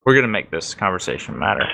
We're gonna make this conversation matter.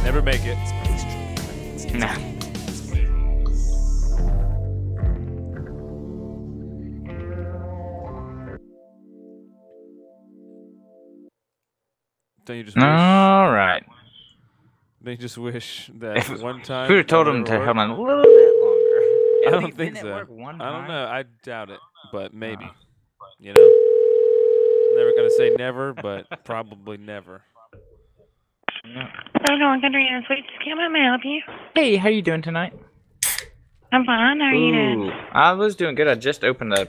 Never make it. Nah. Don't you just wish? All right. Don't you just wish that If one time? we would have told that him would to ever hold work? on a little bit longer. I At don't least think didn't it so. work one I don't time? know. I doubt it, but maybe. You know, never gonna say never, but probably never. No. Oh, no, I'm country and sweet. Can I help you? Hey, how you doing tonight? I'm fine. How are you doing? I was doing good. I just opened a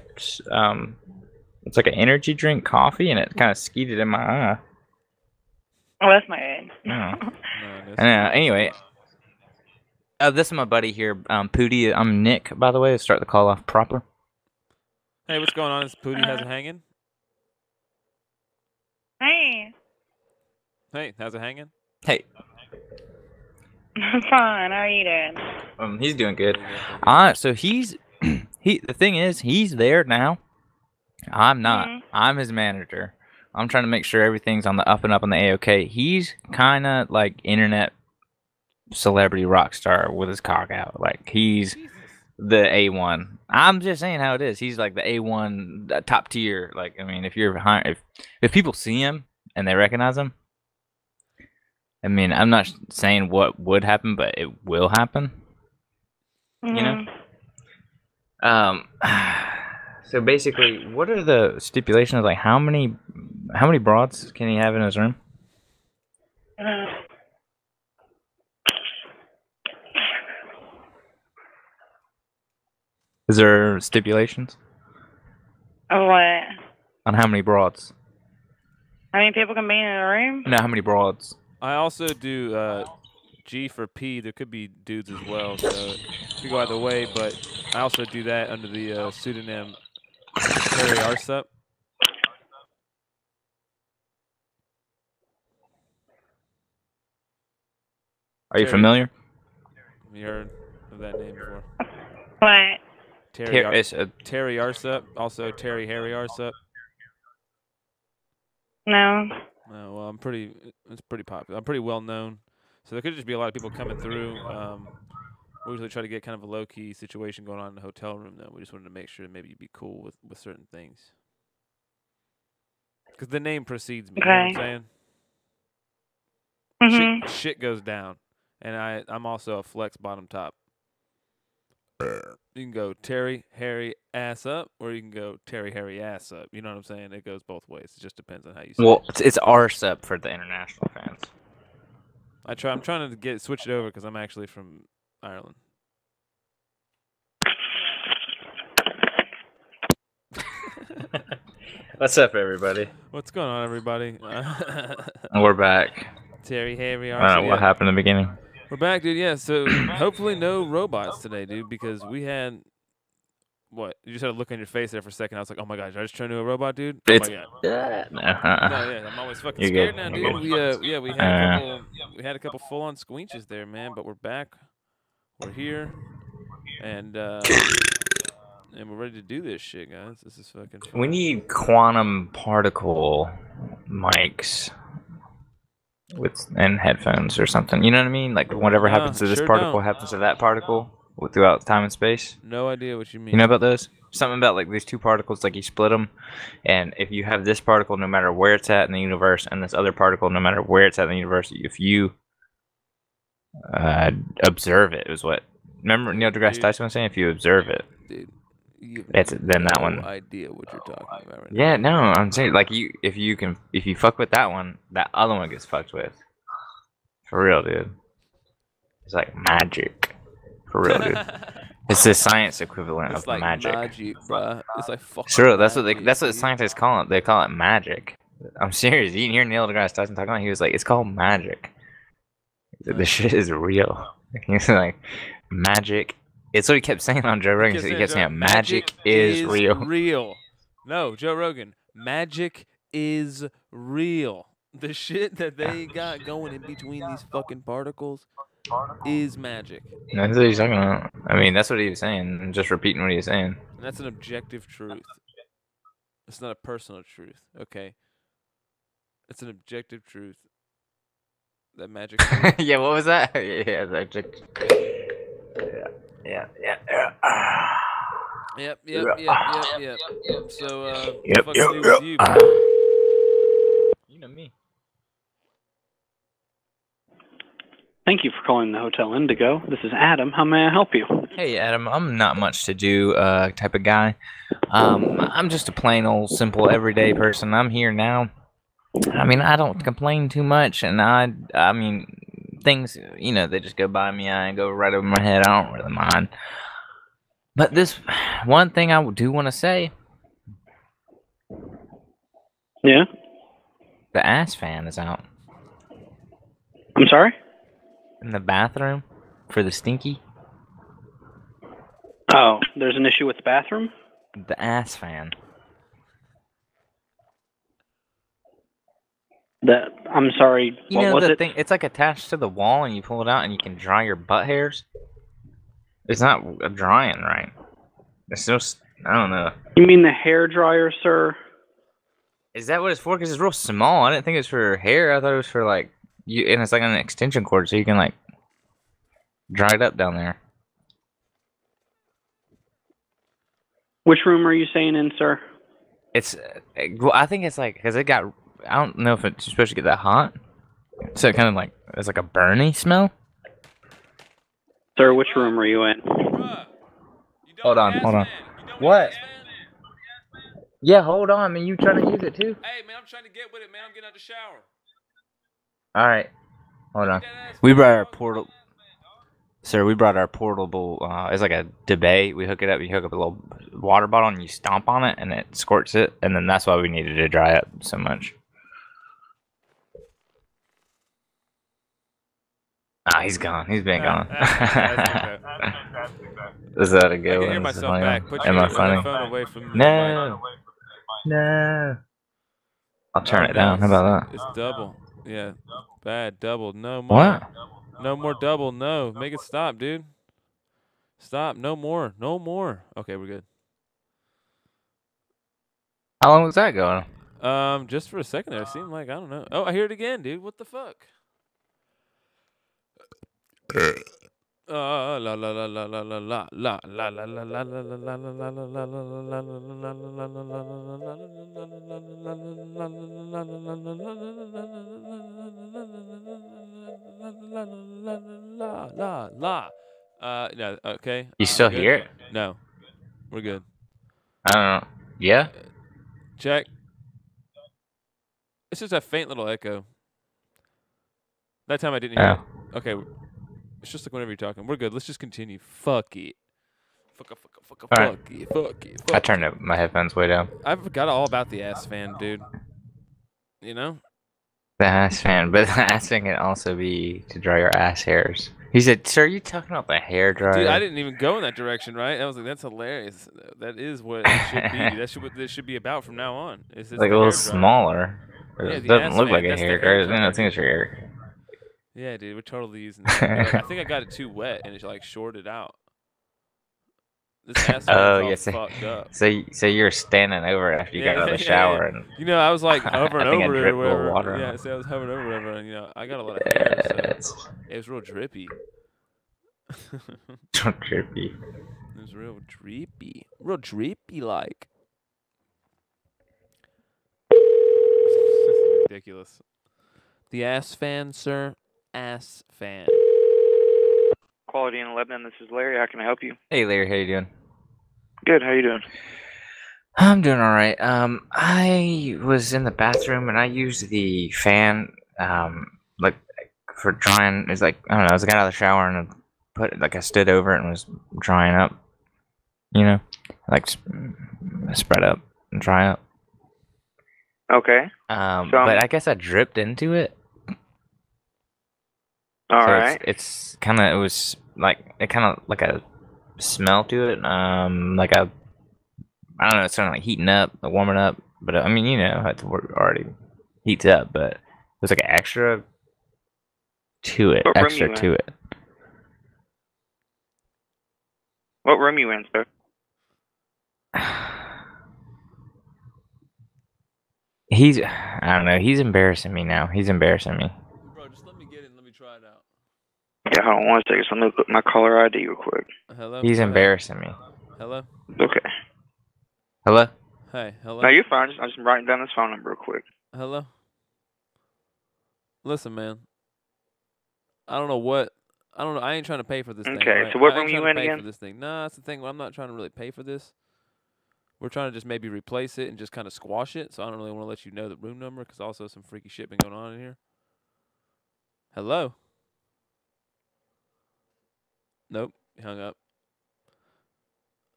it's like an energy drink coffee, and it kind of skeeted in my eye. Oh, that's not good. Yeah. No, that's And anyway, this is my buddy here, Pooty. I'm Nick, by the way. Let's start the call off proper. Hey, what's going on? Is Pooty has it hanging? Hey, Hey, how's it hanging? Hey, I'm fine. How are you doing? he's doing good. So he's the thing is, he's there now. I'm not. I'm his manager. I'm trying to make sure everything's on the up and up on the A-OK. He's kind of like internet celebrity rock star with his cock out. Like, he's the A1. I'm just saying how it is. He's like the A1 top tier. Like, I mean, if you're behind, if people see him and they recognize him, I mean, I'm not saying what would happen, but it will happen. You know? So basically, what are the stipulations? Like, how many broads can he have in his room? Is there stipulations What? on how many broads? How many people can be in a room? No, how many broads? I also do G for P. There could be dudes as well, so it could go either way. But I also do that under the pseudonym Terry Arsup. Are you familiar? Have you heard of that name before? What? Terry Arsup, also Terry Harry Arsup. No. No, well, it's pretty popular. I'm pretty well known, so there could just be a lot of people coming through. We usually try to get kind of a low key situation going on in the hotel room, though. We just wanted to make sure that maybe you'd be cool with certain things, because the name precedes me. Okay. You know what I'm saying? Mhm. Shit goes down, and I'm also a flex bottom top. You can go Terry Harry ass up, or you can go Terry Harry ass up. You know what I'm saying? It goes both ways. It just depends on how you say Well, it. it's Arsup for the international fans. I'm trying to switch it over because I'm actually from Ireland. What's up, everybody? What's going on, everybody? We're back. Terry Harry. I don't know what happened in the beginning. We're back, dude. Yeah. So hopefully no robots today, dude, because we had. What? You just had a look on your face there for a second. I was like, "Oh my gosh, did I just turn into a robot, dude?" Oh It's my god. no. No, yeah, I'm always fucking You're scared good. now, You're dude. good. We had a couple full-on squeeches there, man. But we're back. We're here, and we're ready to do this shit, guys. This is fucking fun. We need quantum particle mics and headphones or something. You know what I mean? Like, whatever happens to this sure particle don't. happens to that particle throughout time and space. No idea what you mean. You know about those? Something about like these two particles, like you split them, and if you have this particle, no matter where it's at in the universe, and this other particle, no matter where it's at in the universe, if you observe it, is what. Remember Neil deGrasse Tyson was saying? If you observe it, dude, then that one. No idea what you're talking about right Yeah, no, I'm saying like if you fuck with that one, that other one gets fucked with. For real, dude. It's like magic. For real, dude. It's the science equivalent It's of like magic. bruh. It's like fucking Sure, that's what magic, the dude. scientists call it. They call it magic. I'm serious. You didn't hear Neil deGrasse Tyson talking about it? He was like, it's called magic. This shit is real. He's like, magic. It's what he kept saying on Joe Rogan. He kept saying, magic is real. No, Joe Rogan, magic is real. The shit that they got going in between these fucking particles is magic. That's what he's talking about. I mean, that's what he was saying. I'm just repeating what he was saying. And that's an objective truth. It's not a personal truth, okay? It's an objective truth. That magic. Yeah, what was that? Yeah, objective. Yeah. Yep. So, what's new with you, bro? You know me. Thank you for calling the Hotel Indigo. This is Adam. How may I help you? Hey, Adam. I'm not much to do type of guy. I'm just a plain old simple everyday person. I'm here now. I mean, I don't complain too much, and I mean, things, you know, they just go by me. I go right over my head. I don't really mind. But this one thing I do want to say. Yeah? The ass fan is out. I'm sorry? In the bathroom for the stinky. Oh, there's an issue with the bathroom? The ass fan. I'm sorry, what was it? Thing, it's like attached to the wall and you pull it out and you can dry your butt hairs. It's not drying right. It's just, I don't know. You mean the hair dryer, sir? Is that what it's for? Because it's real small. I didn't think it was for hair. I thought it was for like, and it's like an extension cord so you can like dry it up down there. Which room are you staying in, sir? It's, well, I think it's like, because it got, I don't know if it's supposed to get that hot. So it kind of like, it's like a burny smell. Sir, which room are you in? Hold on. What? Yeah, hold on, man. You trying to use it too? Hey, man, I'm trying to get with it, man. I'm getting out the shower. Alright. Hold on. We brought our portal... Sir, we brought our portable, it's like a debate. We hook it up, you hook up a little water bottle and you stomp on it and it squirts it. And then that's why we needed to dry up so much. Ah, he's gone. He's been gone. Is that a good one? I can hear myself back. Put your phone away from me. No. I'll turn it down. How about that? It's double. Yeah. Bad. Double. No more. What? No more double. No. Make it stop, dude. Stop. No more. No more. Okay, we're good. How long was that going? Just for a second there. It seemed like, I don't know. Oh, I hear it again, dude. What the fuck? La la la la la la la la la la la la la la. No, okay. You still hear it? No, we're good. I don't know. Yeah. Check. It's just a faint little echo. That time I didn't hear it. Okay. It's just like whenever you're talking. We're good. Let's just continue. Fuck it. Fuck it. I turned my headphones way down. I forgot all about the ass fan, dude. You know? The ass fan. But the ass fan can also be to dry your ass hairs. He said, sir, are you talking about the hair dryer? Dude, I didn't even go in that direction, right? I was like, that's hilarious. That is what it should be. That's what this should be about from now on. It's like a little smaller. It doesn't look like a hair dryer. I think it's your hair. Yeah, dude, we're totally using that. I think I got it too wet and it like shorted out. This ass all fucked up. So you're standing over it after you got out of the shower, and you know, I was like hovering over it or whatever. Water yeah, so I was hovering over it, and you know, I got a lot of hair, so it was real drippy. Drippy. It was real drippy like. Ridiculous. The ass fan, sir. Ass fan. Quality in Lebanon. This is Larry. How can I help you? Hey, Larry. How you doing? Good. How you doing? I'm doing all right. I was in the bathroom and I used the fan, like for drying. It's like I don't know. I got out of the shower and I stood over it and was drying up. You know, like spread up and dry up. Okay. But I guess I dripped into it. All So right. it's kind of, it was like, it kind of like a smell to it. Like a, I don't know, it's kind of like heating up, like warming up. But I mean, you know, it's already heats up, but there's like an extra to it, What room extra you to in? it. What room you in, sir? I don't know, he's embarrassing me now. He's embarrassing me. Bro, just let me get it and let me try it out. Yeah, hold on 1 second. So let me put my caller ID real quick. Hello? He's Go ahead. embarrassing me. Hello? Okay. Hello? Hey, hello? No, you're fine. I'm just writing down this phone number real quick. Hello? Listen, man. I don't know. I ain't trying to pay for this thing. Okay, Right? so what I ain't room you trying to in pay again? for this thing. Nah, that's the thing. I'm not trying to really pay for this. We're trying to just maybe replace it and just kind of squash it. So I don't really want to let you know the room number because also some freaky shit been going on in here. Hello? Nope. He hung up.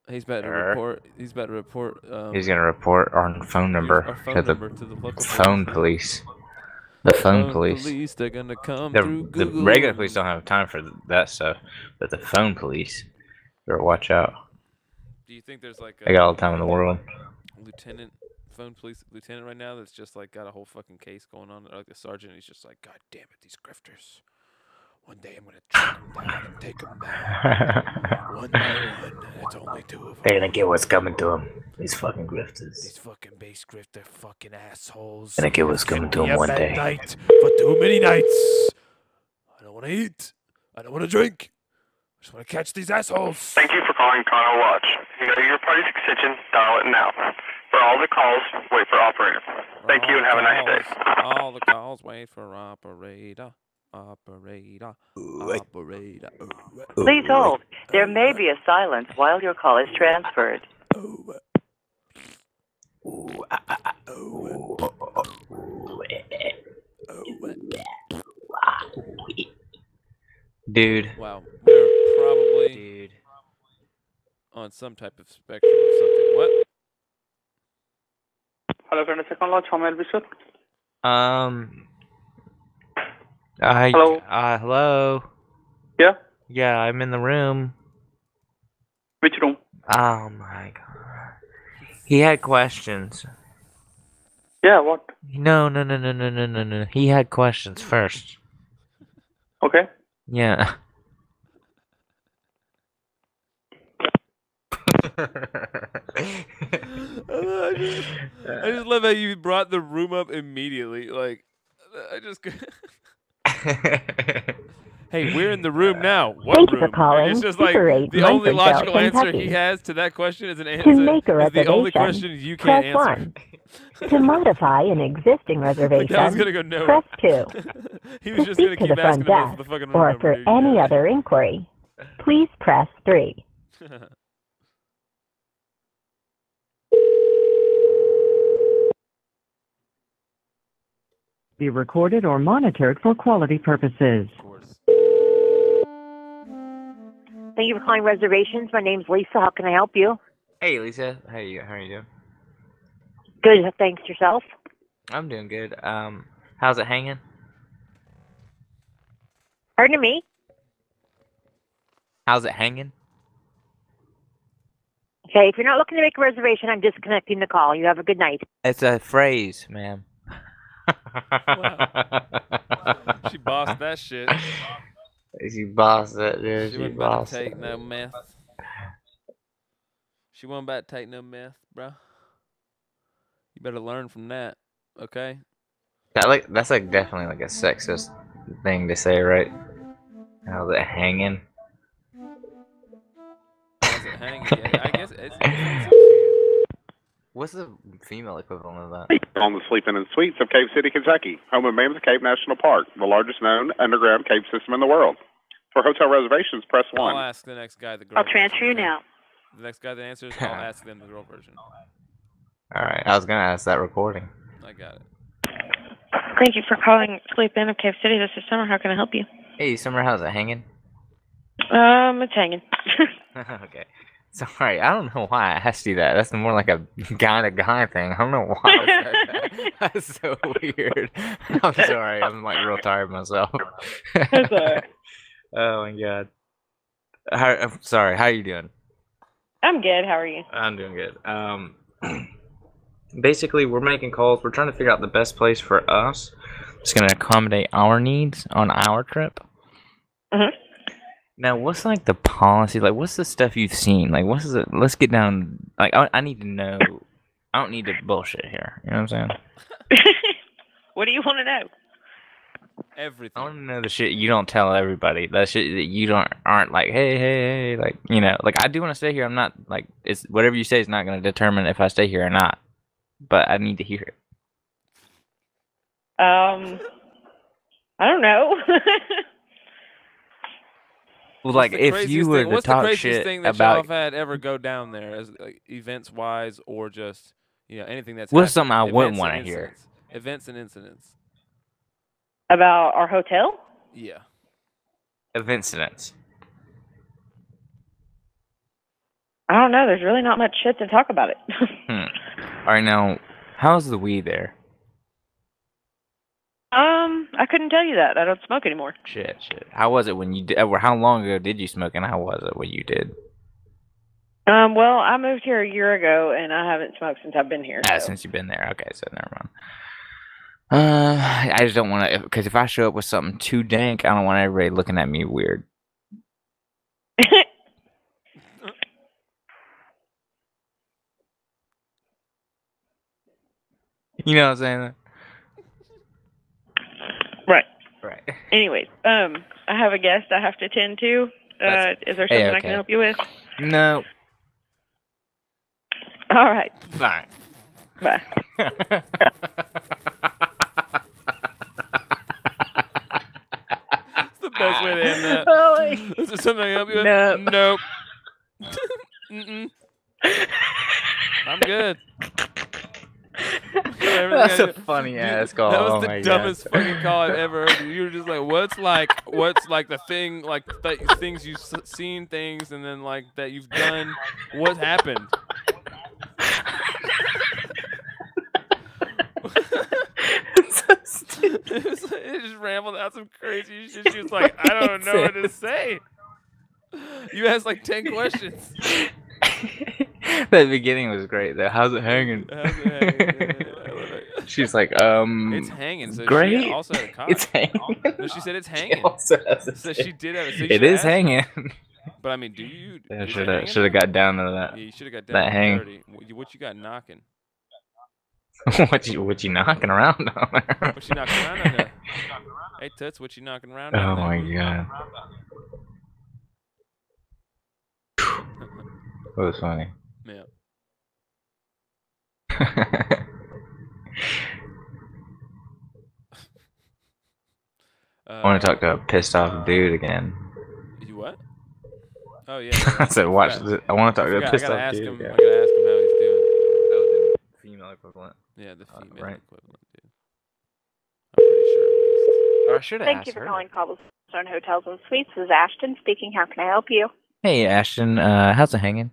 He's about to report. He's about to report. He's gonna report our phone number our phone to the number to the local phone police. The phone police. They're gonna come The through Google. regular police don't have time for that stuff, but the phone police, better watch out. Do you think there's like They got all the time in the world. phone police lieutenant right now that's just like got a whole fucking case going on, or like the sergeant? He's just like, God damn it, these grifters. One day I'm gonna track them down and take them down. One by one. It's only 2 of them. They're gonna get what's coming to them. These fucking grifters. These fucking base grifter fucking assholes. Gonna get what's coming to Be them a one bad day. night for too many nights. I don't want to eat. I don't want to drink. I just want to catch these assholes. Thank you for calling Cono Watch. If you know your party's extension, dial it now. For all the calls, wait for operator. Thank you and have a nice day. All the calls, wait for operator. Operator. Operator. Please hold. There may be a silence while your call is transferred. Dude. Wow. We're probably on some type of spectrum of something. What? Hello, friend. Second lodge. How may I help you, sir? Hello? Hello? Yeah? Yeah, I'm in the room. Which room? Oh my god. He had questions. Yeah, what? No. He had questions first. Okay. Yeah. I just love how you brought the room up immediately. Like, I just. Hey, we're in the room now. What Thank room? you for calling It's just like Super 8 the only Munfordville, logical answer Kentucky. he has to that question is an To answer. make a Is the only reservation, question you can't press answer. 1. To modify an existing reservation, Like, I was gonna go no. press 2. He was To just gonna speak to keep the asking front him for desk the fucking room or number, for dude. any other inquiry, please press 3. Be recorded or monitored for quality purposes. Of course. Thank you for calling reservations. My name's Lisa. How can I help you? Hey Lisa, how you doing? Good, thanks. Yourself? I'm doing good. How's it hanging? Pardon me? How's it hanging? Okay, if you're not looking to make a reservation, I'm disconnecting the call. You have a good night. It's a phrase, ma'am. She bossed that shit. She bossed it, dude. She She wasn't about to bossed take it. no meth. She wasn't about to take no meth, bro. You better learn from that, okay? That's like definitely like a sexist thing to say, right? How's it hanging? How's it hanging? Yeah, I guess it's offensive. What's the female equivalent of that? On the Sleep-In and Suites of Cave City, Kentucky, home of Mammoth Cave National Park, the largest known underground cave system in the world. For hotel reservations, press 1. I'll ask the next guy the girl I'll transfer version, you okay? now. The next guy that answers, I'll ask them the girl version. Alright, I was gonna ask that recording. I got it. Thank you for calling Sleep In of Cave City. This is Summer. How can I help you? Hey, Summer, how's it hanging? It's hanging. Okay. Sorry, I don't know why I asked you that. That's more like a guy-to-guy thing. I don't know why I said that. That's so weird. I'm sorry. I'm like real tired myself. That's all right. Oh my god. I'm sorry. How are you doing? I'm good. How are you? I'm doing good. Basically, we're making calls. We're trying to figure out the best place for us. It's going to accommodate our needs on our trip. Mm-hmm. Now, what's like the policy? Like, what's the stuff you've seen? Like, what's the? Let's get down. Like, I need to know. I don't need to bullshit here. You know what I'm saying? What do you want to know? Everything. I want to know the shit you don't tell everybody. That shit that you aren't like, hey, like, you know, like I do want to stay here. I'm not like it's whatever you say is not going to determine if I stay here or not. But I need to hear it. I don't know. Well, like if you were to talk craziest shit thing that about y'all have had ever go down there, as like, events wise, or just anything that's what's happened, something I wouldn't events want and to hear? incidents. Events and incidents. About our hotel? Yeah. Of incidents. I don't know. There's really not much shit to talk about it. All right, now, how's the weed there? I couldn't tell you that. I don't smoke anymore. Shit. How was it when you did? Or how long ago did you smoke, and how was it when you did? Well, I moved here a year ago, and I haven't smoked since I've been here. Since you've been there. Okay, so never mind. I just don't want to, because if I show up with something too dank, I don't want everybody looking at me weird. You know what I'm saying? Right. Anyways, I have a guest I have to attend to. Is there something I can help you with? No. All right. Bye. Bye. It's the best way to end that. Is there something I can help you with? No. Nope. Mm-mm. I'm good. That's a funny ass call. That was Oh the my dumbest God. fucking call I've ever heard. You were just like, what's like the thing, like things you've seen, things, and then like that you've done. What happened? It just rambled out some crazy shit. She was like, I don't know what to say. You asked like 10 questions. That beginning was great though. How's it hanging? She's like, it's hanging. So great. She also had a cock. It's hanging. No, she said it's hanging. So she did have. So it is hanging. But I mean, do you? Yeah, should have got down to that. Yeah, you should have got that down hang. to 30. What you got knocking? what you knocking around on there? What you knocking around on there? Hey Toots, what you knocking around Oh on there? my God. That was funny. Yeah. I want to talk to a pissed off dude again. You what? Oh yeah. I said, watch this. I want to talk to a pissed off dude. I gotta ask him how he's doing. Oh, the female equivalent. Yeah, the female right. equivalent, dude. I'm pretty sure. Or I should have Thank asked you for her. calling Cobblestone Hotels and Suites. This is Ashton speaking. How can I help you? Hey, Ashton. How's it hanging?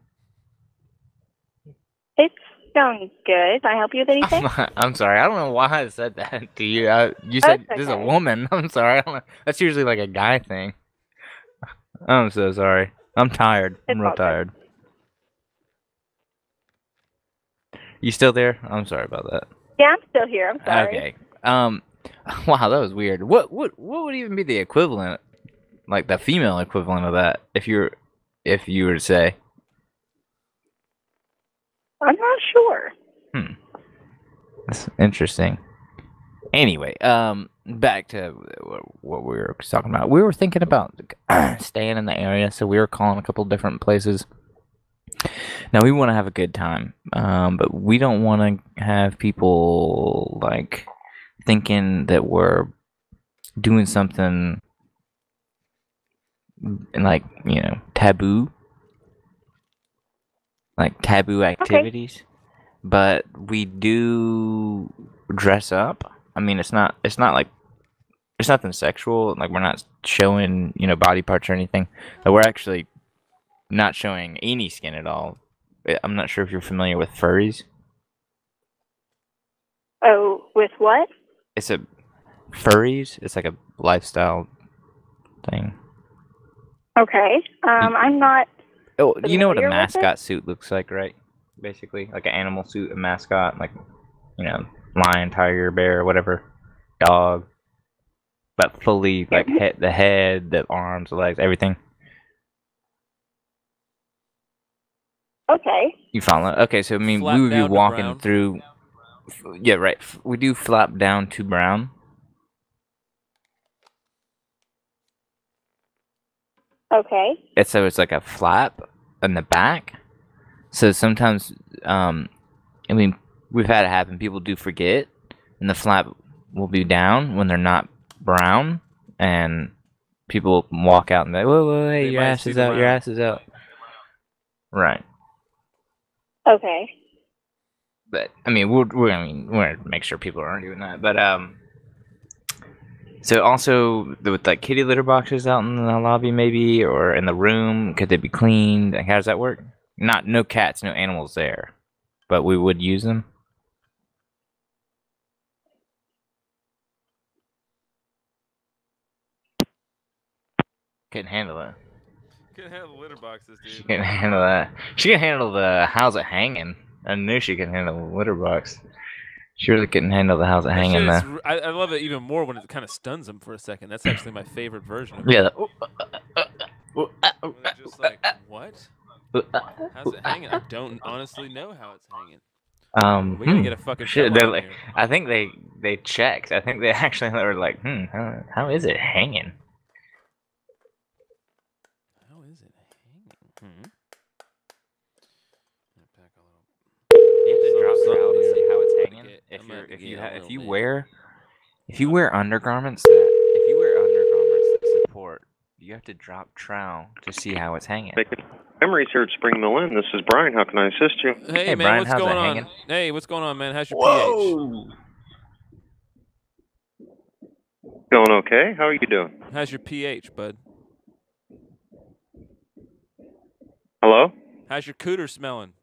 It's going good. Can I help you with anything? I'm sorry. I don't know why I said that to you. You said That's this is a okay. woman. I'm sorry. I don't know. That's usually like a guy thing. I'm so sorry. I'm tired. I'm real tired. You still there? I'm sorry about that. Yeah, I'm still here. I'm sorry. Okay. Wow, that was weird. What would even be the equivalent, like the female equivalent of that, if you were to say? I'm not sure. That's interesting. Anyway, back to what we were talking about. We were thinking about staying in the area, so we were calling a couple different places. Now we want to have a good time, but we don't want to have people like thinking that we're doing something like, taboo, like taboo activities. Okay. But we do dress up. I mean, it's not like it's nothing sexual. Like, we're not showing body parts or anything. But we're actually not showing any skin at all. I'm not sure if you're familiar with furries. Oh, with what? It's a furries. It's like a lifestyle thing. Okay. I'm not. Oh, you know what a familiar with mascot suit looks like, right? Basically, like an animal suit, a mascot, like, you know, lion, tiger, bear, whatever, dog, but fully like the head, the arms, the legs, everything. Okay. You follow? Okay, so I mean, Flap we would be down to walking brown. through. Yeah, right. We do flap down to brown. Okay. It's like a flap in the back. So sometimes, I mean, we've had it happen. People do forget, and the flap will be down when they're not brown, and people walk out and be like, whoa, hey, your ass is out, your ass is out. Right. Okay. But I mean, we're gonna make sure people aren't doing that. But so also with like kitty litter boxes out in the lobby, maybe, or in the room, could they be cleaned? Like, how does that work? No cats, no animals there, but we would use them. Couldn't handle it. Couldn't handle the litter boxes, dude. She couldn't handle that. She can handle the how's it hanging. I knew she could handle the litter box. She really couldn't handle the how's it hanging though. I love it even more when it kind of stuns them for a second. That's actually my favorite version of it. Yeah. When they're just like, what? How's it hanging? I don't honestly know how it's hanging. We gotta get a fucking shit. fella out Like, here. I think they checked. I think they actually were like, how is it hanging? How is it hanging? You have to drop it out to see how it's hanging. If you wear undergarments that support, you have to drop trowel to see how it's hanging. Memories here at Spring Mill Inn. This is Brian. How can I assist you? Hey, man, Brian, what's how's going it on? hanging? Hey, what's going on, man? How's your Whoa! Going okay? How are you doing? pH? How's your pH, bud? Hello? How's your cooter smelling?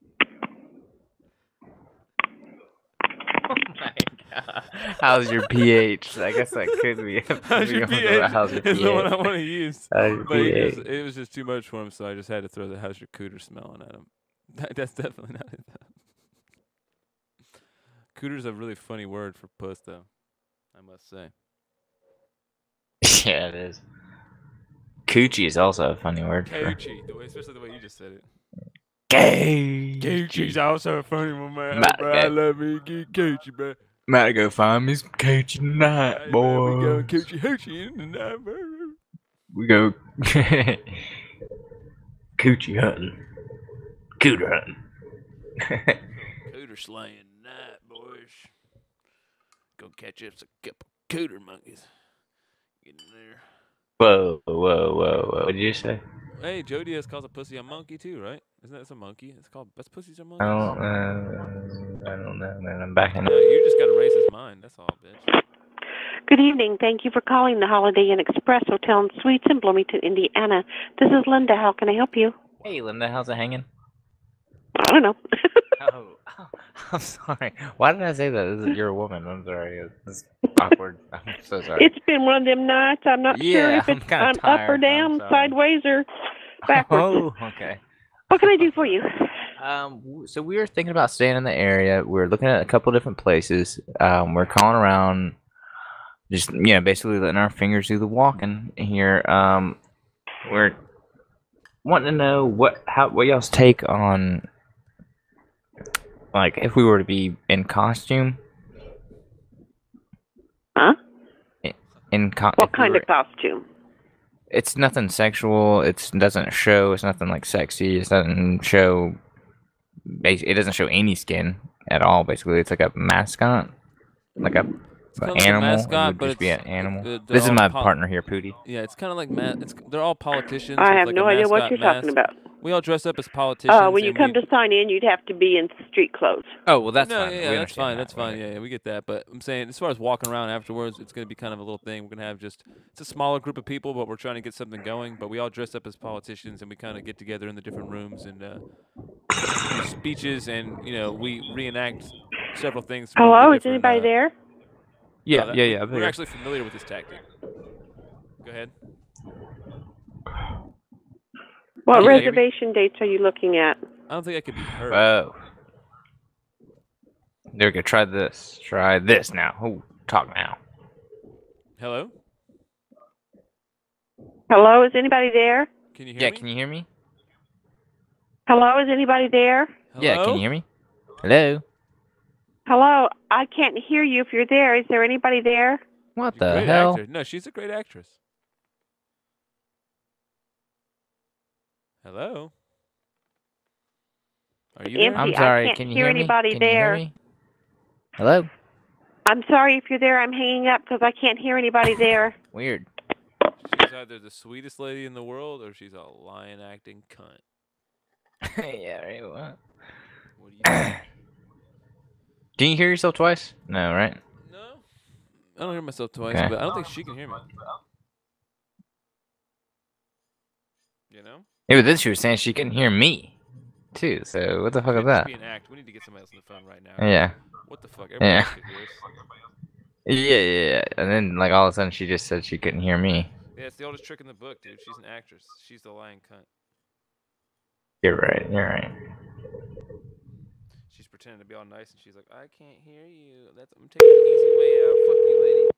Oh my god. How's your pH? I guess that could be. How's your pH? How's your Is pH? the one I want to use. How's your But pH? it was just too much for him, so I just had to throw the how's your cooter smelling at him. That's definitely not it. Cooter's a really funny word for puss, though. I must say. Yeah, it is. Coochie is also a funny word. Coochie, especially the way you just said it. Coochie's also a funny one, man. Bro, I love me get coochie, bro. Might to go find me some coochie tonight, boy. We go coochie hoochie in the night, bro. We go coochie hunting, cooter hunting. Cooter slaying tonight, boys. Go catch up some couple cooter monkeys. Get in there. Whoa! What did you say? Hey, Joe Diaz calls a pussy a monkey too, right? Isn't that a monkey? It's called best pussies are monkeys. I don't know, man. I'm backing up. You just got a racist mind. That's all, bitch. Good evening. Thank you for calling the Holiday Inn Express Hotel and Suites in Bloomington, Indiana. This is Linda. How can I help you? Hey, Linda, how's it hanging? I don't know. I'm sorry. Why did I say that? You're a woman. I'm sorry. It's awkward. I'm so sorry. It's been one of them nights. I'm not sure if it's I'm up or down, sideways, or backwards. Oh, okay. What can I do for you? So we were thinking about staying in the area. We're looking at a couple different places. We're calling around, just basically letting our fingers do the walking here. We're wanting to know what y'all's take on, like, if we were to be in costume. Huh? What kind of costume? It's nothing sexual. It doesn't show. It's nothing like sexy. It doesn't show. It doesn't show any skin at all. Basically, it's like a mascot, like a animal. Mascot, it would just be an animal. They're This is my partner here, Pootie. Yeah, it's kind of like they're all politicians. I have like no idea what you're talking about. We all dress up as politicians. When you come to sign in, you'd have to be in street clothes. Oh, well, that's fine. Yeah, that's fine. That's fine. Yeah, we get that. But I'm saying, as far as walking around afterwards, it's going to be kind of a little thing. We're going to have it's a smaller group of people, but we're trying to get something going. But we all dress up as politicians, and we kind of get together in the different rooms and do speeches, and we reenact several things. Hello, is anybody there? Yeah, yeah. We're actually familiar with this tactic. Go ahead. What reservation dates are you looking at? I don't think I could be heard. Oh. They're gonna try this. Try this now. Oh, talk now. Hello? Hello, is anybody there? Can you hear me? Yeah, can you hear me? Hello, is anybody there? Hello? Yeah, can you hear me? Hello? Hello, I can't hear you if you're there. Is there anybody there? What She's a the great hell? actor. No, she's a great actress. Hello? Are you there? I'm sorry, I can't can you hear hear me? anybody Can there. you hear me? Hello? I'm sorry if you're there. I'm hanging up because I can't hear anybody there. Weird. She's either the sweetest lady in the world or she's a lion acting cunt. Yeah, right. What? What do you think? Can you hear yourself twice? No, right? No. I don't hear myself twice, Okay. but I don't think she can hear me. You know? Yeah, but then she was saying she couldn't hear me, too. So what the fuck is that? Be an act. We need to get somebody else on the phone right now. Yeah. What the fuck? Everybody Yeah. else could hear us. Yeah. And then, like, all of a sudden, she just said she couldn't hear me. Yeah, it's the oldest trick in the book, dude. She's an actress. She's the lion cunt. You're right. You're right. She's pretending to be all nice, and she's like, "I can't hear you. I'm taking the easy way out. Fuck you, lady."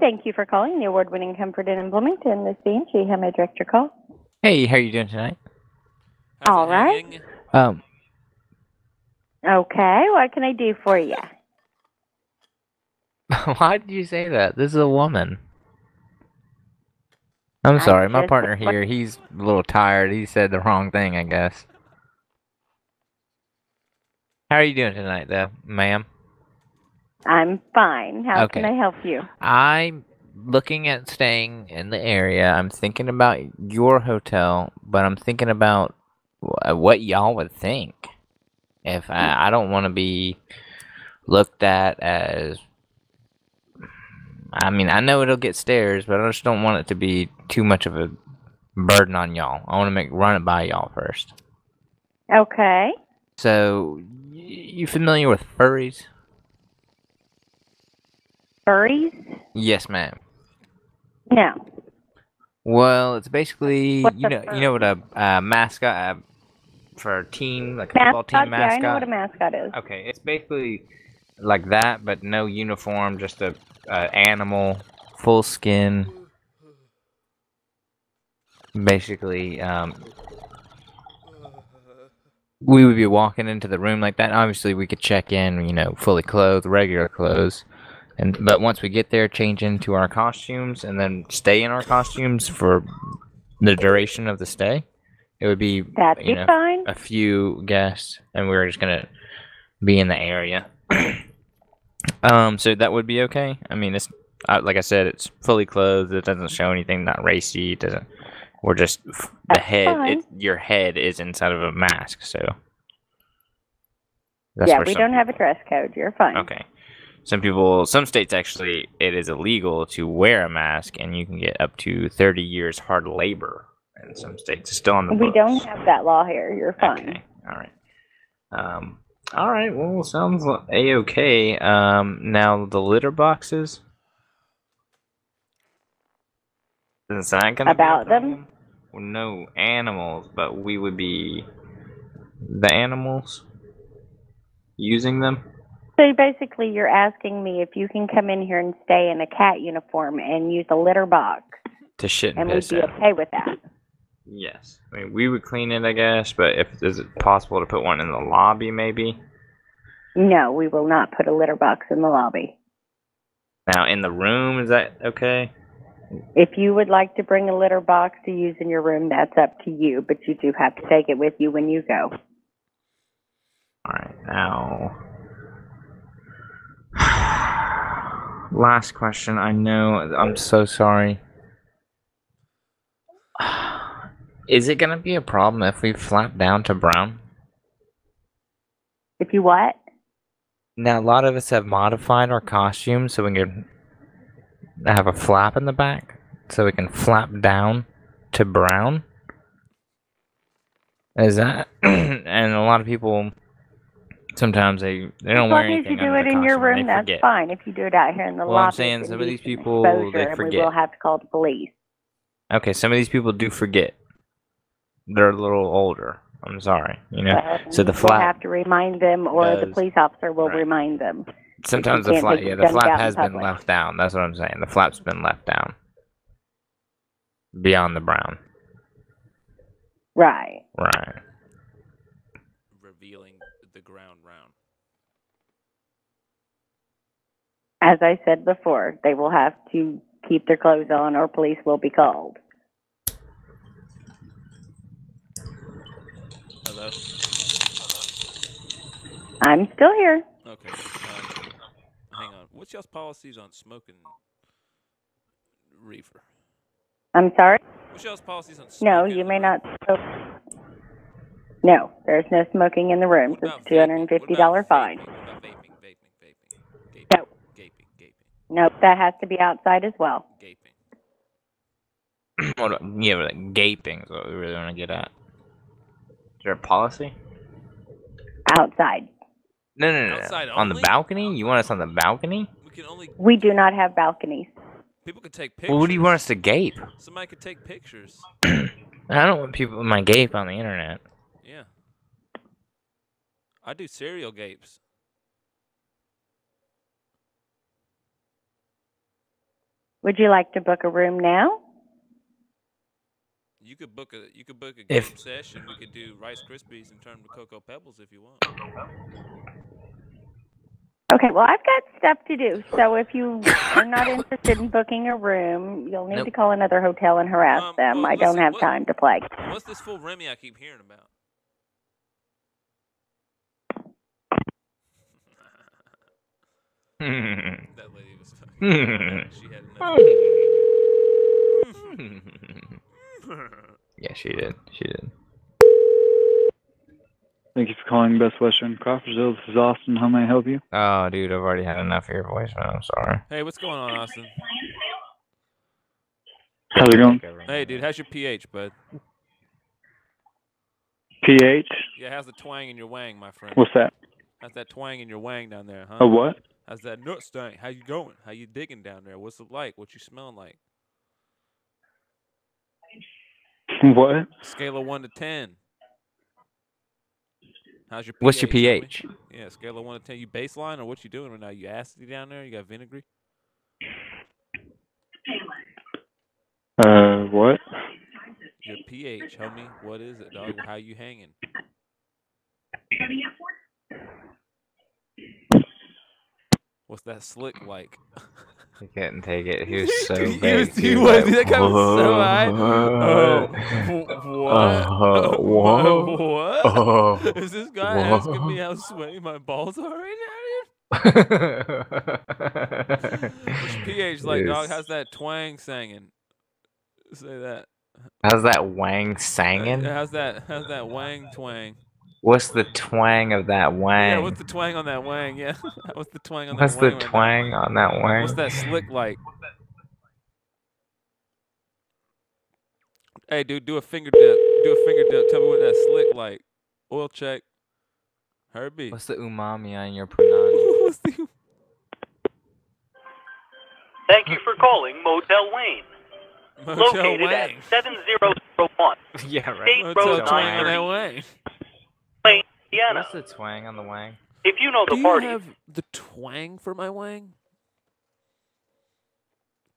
Thank you for calling the award-winning Comfort Inn in Bloomington. This is Angie. How may I direct your call? Hey, how you doing tonight? All right. Okay, what can I do for you? Why did you say that? This is a woman. I'm sorry, my partner here, he's a little tired. He said the wrong thing, I guess. How are you doing tonight, though, ma'am? I'm fine. How Okay. can I help you? I'm looking at staying in the area. I'm thinking about your hotel, but I'm thinking about what y'all would think. If I don't want to be looked at as... I mean, I know it'll get stares, but I just don't want it to be too much of a burden on y'all. I want to run it by y'all first. Okay. So, you familiar with furries? Furries? Yes, ma'am. No. Well, it's basically What's you a know what a mascot for a team, like a football team mascot. Yeah, I know what a mascot is. Okay, it's basically like that, but no uniform, just a animal, full skin. Basically, we would be walking into the room like that. Obviously, we could check in, fully clothed, regular clothes. But once we get there, change into our costumes and then stay in our costumes for the duration of the stay. It would be fine. A few guests, and we were just gonna be in the area. So that would be okay. I mean, it's like I said, it's fully clothed. It doesn't show anything not racy. It doesn't. We're just the head. fine. Your head is inside of a mask, so. Yeah, we don't have a dress code. You're fine. Okay. Some states actually, it is illegal to wear a mask, and you can get up to 30 years hard labor. In some states, it's still on the books. We don't have that law here. You're fine. Okay. All right. All right. Well, sounds a-okay. Now the litter boxes. Is that gonna About be a them? problem? Well, no animals, but we would be the animals using them. So basically, you're asking me if you can come in here and stay in a cat uniform and use a litter box, To shit and and we'd piss be in. okay with that. Yes. I mean, we would clean it, I guess, but is it possible to put one in the lobby, maybe? No, we will not put a litter box in the lobby. Now, in the room, is that okay? If you would like to bring a litter box to use in your room, that's up to you, but you do have to take it with you when you go. All right, now... Last question. I know. I'm so sorry. Is it gonna be a problem if we flap down to brown? If you what? Now, a lot of us have modified our costumes so we can have a flap in the back, so we can flap down to brown. Is that? And a lot of people sometimes they don't wear anything as long as you do it under the in your costume. room, They that's forget. fine. If you do it out here in the Well, I'm lobby, saying it's some of these indecent people, exposure, they and we forget. will have to call the police. Okay, some of these people do forget. They're a little older. I'm sorry, you know. So the We'll flap have to remind them, or the does. police officer will Right. remind them. Sometimes You the can't flap, take yeah, your the guns flap out in has been public. left down. That's what I'm saying. The flap's been left down beyond the brown. Right. Right. Revealing the ground round. As I said before, they will have to keep their clothes on, or police will be called. Hello? I'm still here. Okay. Hang on. What's y'all's policies on smoking reefer? I'm sorry? What's y'all's policies on smoking? No, you may not smoke. No, there's no smoking in the room. It's a $250 fine. What about vaping? No. Nope, that has to be outside as well. What about, yeah, but like gaping is what we really want to get at. Is there a policy? Outside. No. Outside On the only? balcony? You want us on the balcony? We do not have balconies. People could take pictures. Well, what do you want us to gape? Somebody could take pictures. I don't want people with my gape on the internet. Yeah. I do serial gapes. Would you like to book a room now? You could book a gape If- session. We could do Rice Krispies and turn them to Cocoa Pebbles if you want. Okay, well, I've got stuff to do. So if you are not interested in booking a room, you'll need to call another hotel and harass them. I don't have time to play. What's this full Remy I keep hearing about? That lady was fucking. She had enough. Yeah, she did. She did. Thank you for calling Best Western Crawfordsville. This is Austin. How may I help you? Oh, dude, I've already had enough of your voice, man. I'm sorry. Hey, what's going on, Austin? How's it going? Hey, dude, how's your pH, bud? pH? Yeah, how's the twang in your wang, my friend? What's that? How's that twang in your wang down there, huh? A what? How's that nut stank? How you going? How you digging down there? What's it like? What you smelling like? What? Scale of 1 to 10. How's your pH? What's your pH? homie? Yeah, scale of 1 to 10. You baseline or what you doing right now? You acidy down there? You got vinegary? What? Your pH, homie. What is it, dog? How you hanging? What's that slick like? He couldn't take it. He was so He big. was- he was- that guy was so high. What? Is this guy asking me how sweaty my balls are right now, dude? What's your pH like, dog? How's that twang singing? Say that. How's that wang sanging? How's that wang twang? What's the twang of that wang? Yeah, what's the twang on that wang? Yeah. What's the twang on What's that the wang? twang on that wang? What's that slick like? Hey, dude, do a finger dip. Do a finger dip. Tell me what that slick like. Oil check. Herbie. What's the umami on your punani? What's the... Thank you for calling Motel Wayne. Motel Located Wang. at 7001 Yeah, right. State Motel Road twang on that 930, wang. Wayne, Indiana. What's the twang on the wang? If you know the Do you party, have the twang for my wang?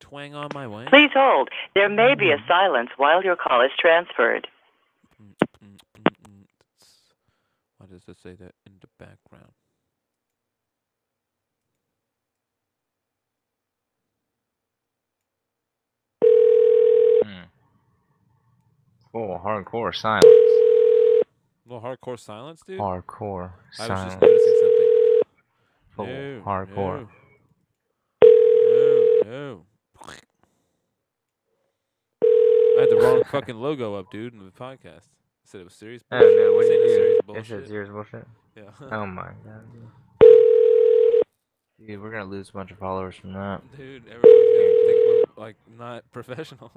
Twang on my wang? Please hold. There may be a silence while your call is transferred. Why does it say that in the background? Oh, hardcore silence. A little hardcore silence, dude? Hardcore I was silence. just noticing something. Oh, No, hardcore. No. I had the wrong fucking logo up, dude, in the podcast. I said it was serious Oh, bullshit. no, what This do ain't you a do? serious It bullshit. said serious bullshit? Yeah. Oh my god. Dude, we're gonna lose a bunch of followers from that. Dude, everyone's gonna think we're, like, not professional.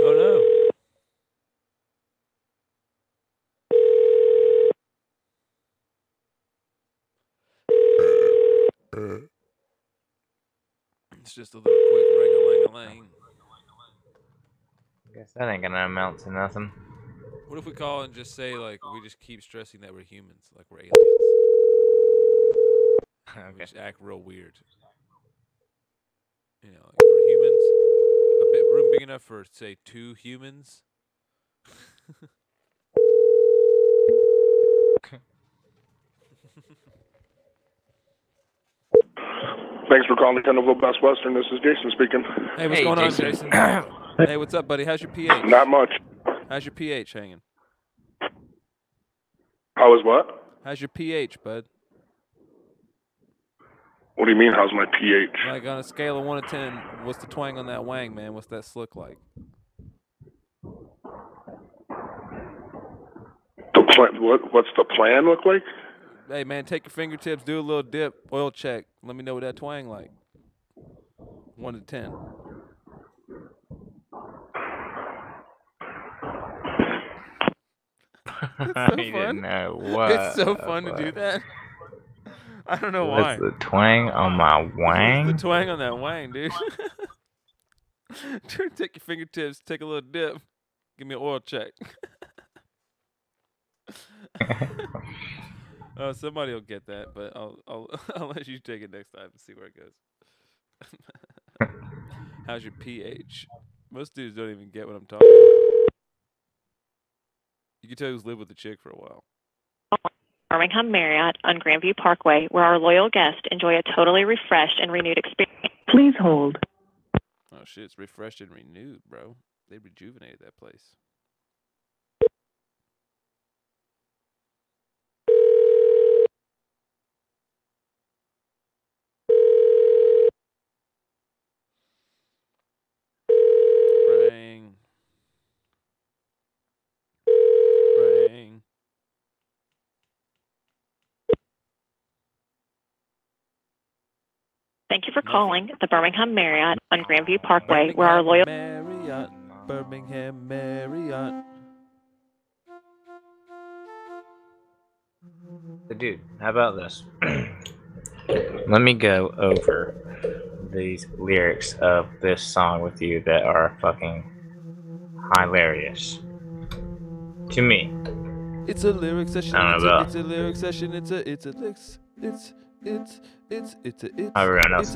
Oh no. It's just a little quick ring-a-ling-a-ling. Guess that ain't gonna amount to nothing. What if we call and just say, like, we just keep stressing that we're humans, like we're aliens? Okay. We just act real weird. You know, like for humans, a bit room big enough for, say, 2 humans. Thanks for calling Tennessee Best Western. This is Jason speaking. Hey, what's going on, Jason? Hey, what's up, buddy? How's your pH? Not much. How's your pH hanging? How is what? How's your pH, bud? What do you mean, how's my pH? Like on a scale of 1 to 10, what's the twang on that wang, man? What's that slick like? What's the plan look like? Hey, man, take your fingertips, do a little dip, oil check. Let me know what that twang like. 1 to 10. It's so fun. It's so fun to do that. I don't know why. What's the twang on my wang? What's the twang on that wang, dude? Take your fingertips, take a little dip. Give me an oil check. Oh, somebody will get that, but I'll let you take it next time and see where it goes. How's your pH? Most dudes don't even get what I'm talking about. You can tell who's lived with a chick for a while. Birmingham Marriott on Grandview Parkway, where our loyal guests enjoy a totally refreshed and renewed experience. Please hold. Oh shit, it's refreshed and renewed, bro. They rejuvenated that place. Ring. Ring. Thank you for calling the Birmingham Marriott on Grandview Parkway, where our loyal Marriott, Birmingham Marriott. Dude, how about this? Let me go over these lyrics of this song with you that are fucking hilarious. To me. It's a lyric session. It's a lyric session. It's a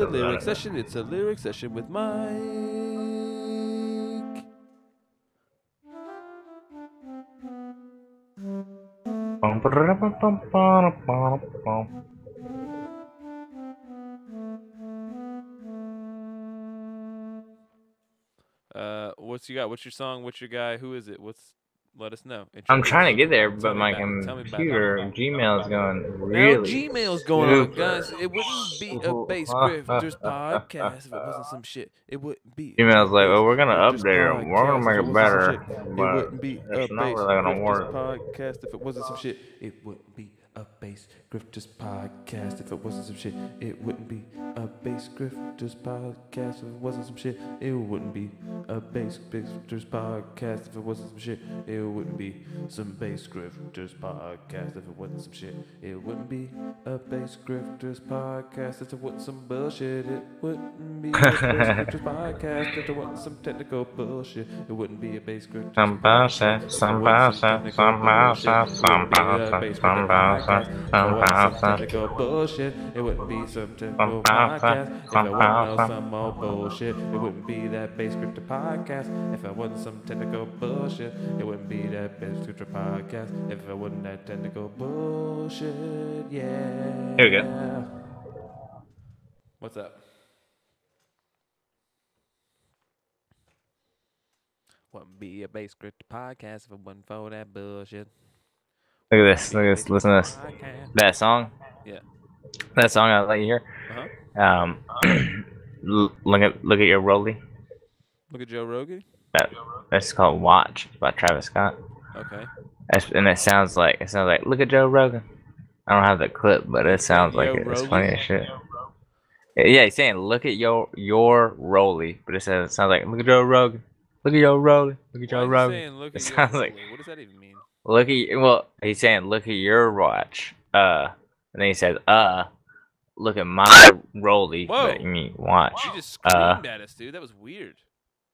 lyric session. It's a lyric session with Mike. What's you got? What's your song? What's your guy? Who is it? Let us know. I'm trying to get there, but my computer, Gmail is going really. Now Gmail's going on, guys. It wouldn't be a Bass Grifters podcast if it wasn't some shit. It wouldn't be. Gmail's like, oh, we're gonna update it. We're gonna make it better, It but wouldn't be a it's not Bass really gonna Grifters work. podcast if it wasn't some shit. It wouldn't be a Bass Grifters podcast if it wasn't some shit. It wouldn't be a Bass Grifters podcast if it wasn't some shit. It wouldn't be a Bass Grifters podcast if it wasn't some shit. It wouldn't be some Bass Grifters podcast if it wasn't some shit. It wouldn't be a Bass Grifters podcast if it wasn't some bullshit. It wouldn't be a Bass Grifters podcast if it wasn't some technical bullshit. It wouldn't be a Bass Grifters podcast. Some bullshit, some bullshit, some bullshit, some bullshit, some technical bullshit. It wouldn't be some technical podcast if it wasn't some more bullshit. It wouldn't be that Bass Grifters podcast if it wasn't some technical bullshit. It wouldn't be that Bass Grifters podcast if it wasn't that technical bullshit. Yeah. Here we go. What's up? Wouldn't be a Bass Grifters podcast if it wasn't for that bullshit. Look at this. Look at this. Listen to this. That song. Yeah. That song I let you hear. Look at your Rolly. Look at Joe Rogan. That's called "Watch" by Travis Scott. Okay. And it sounds like look at Joe Rogan. I don't have the clip, but it sounds like it's funny as shit. Yeah, he's saying look at your Rolly, but it sounds like look at Joe Rogan. Look at your rolling. Look at Why your is he rolling. saying look It at your sounds like rolly? What does that even mean? look at well, he's saying look at your watch. And then he says look at my rolly. Whoa! But you mean watch. You just screamed at us, dude. That was weird.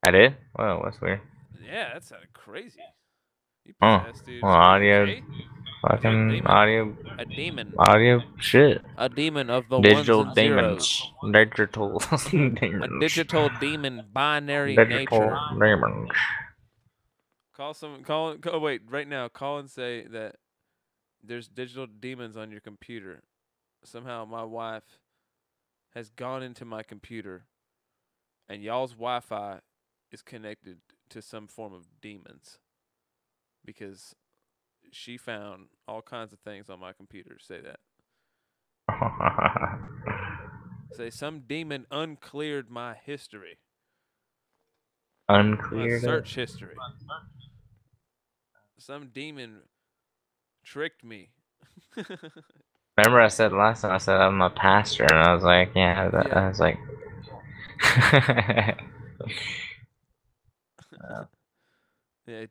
I did? Whoa, that's weird. Yeah, that sounded crazy. You Oh, possessed, dude. well, Are you audio, okay? fucking Demon. audio, A demon. audio shit. A demon of the Digital ones and zeros. demons. Digital demons. A digital demon binary Digital nature. demons. Oh wait, right now, call and say that there's digital demons on your computer. Somehow my wife has gone into my computer and y'all's Wi-Fi is connected to some form of demons because she found all kinds of things on my computer. Say that. Say some demon uncleared my history. Uncleared. My search history. Some demon tricked me. Remember I said last time, I said I'm a pastor, and I was like, yeah. I was like...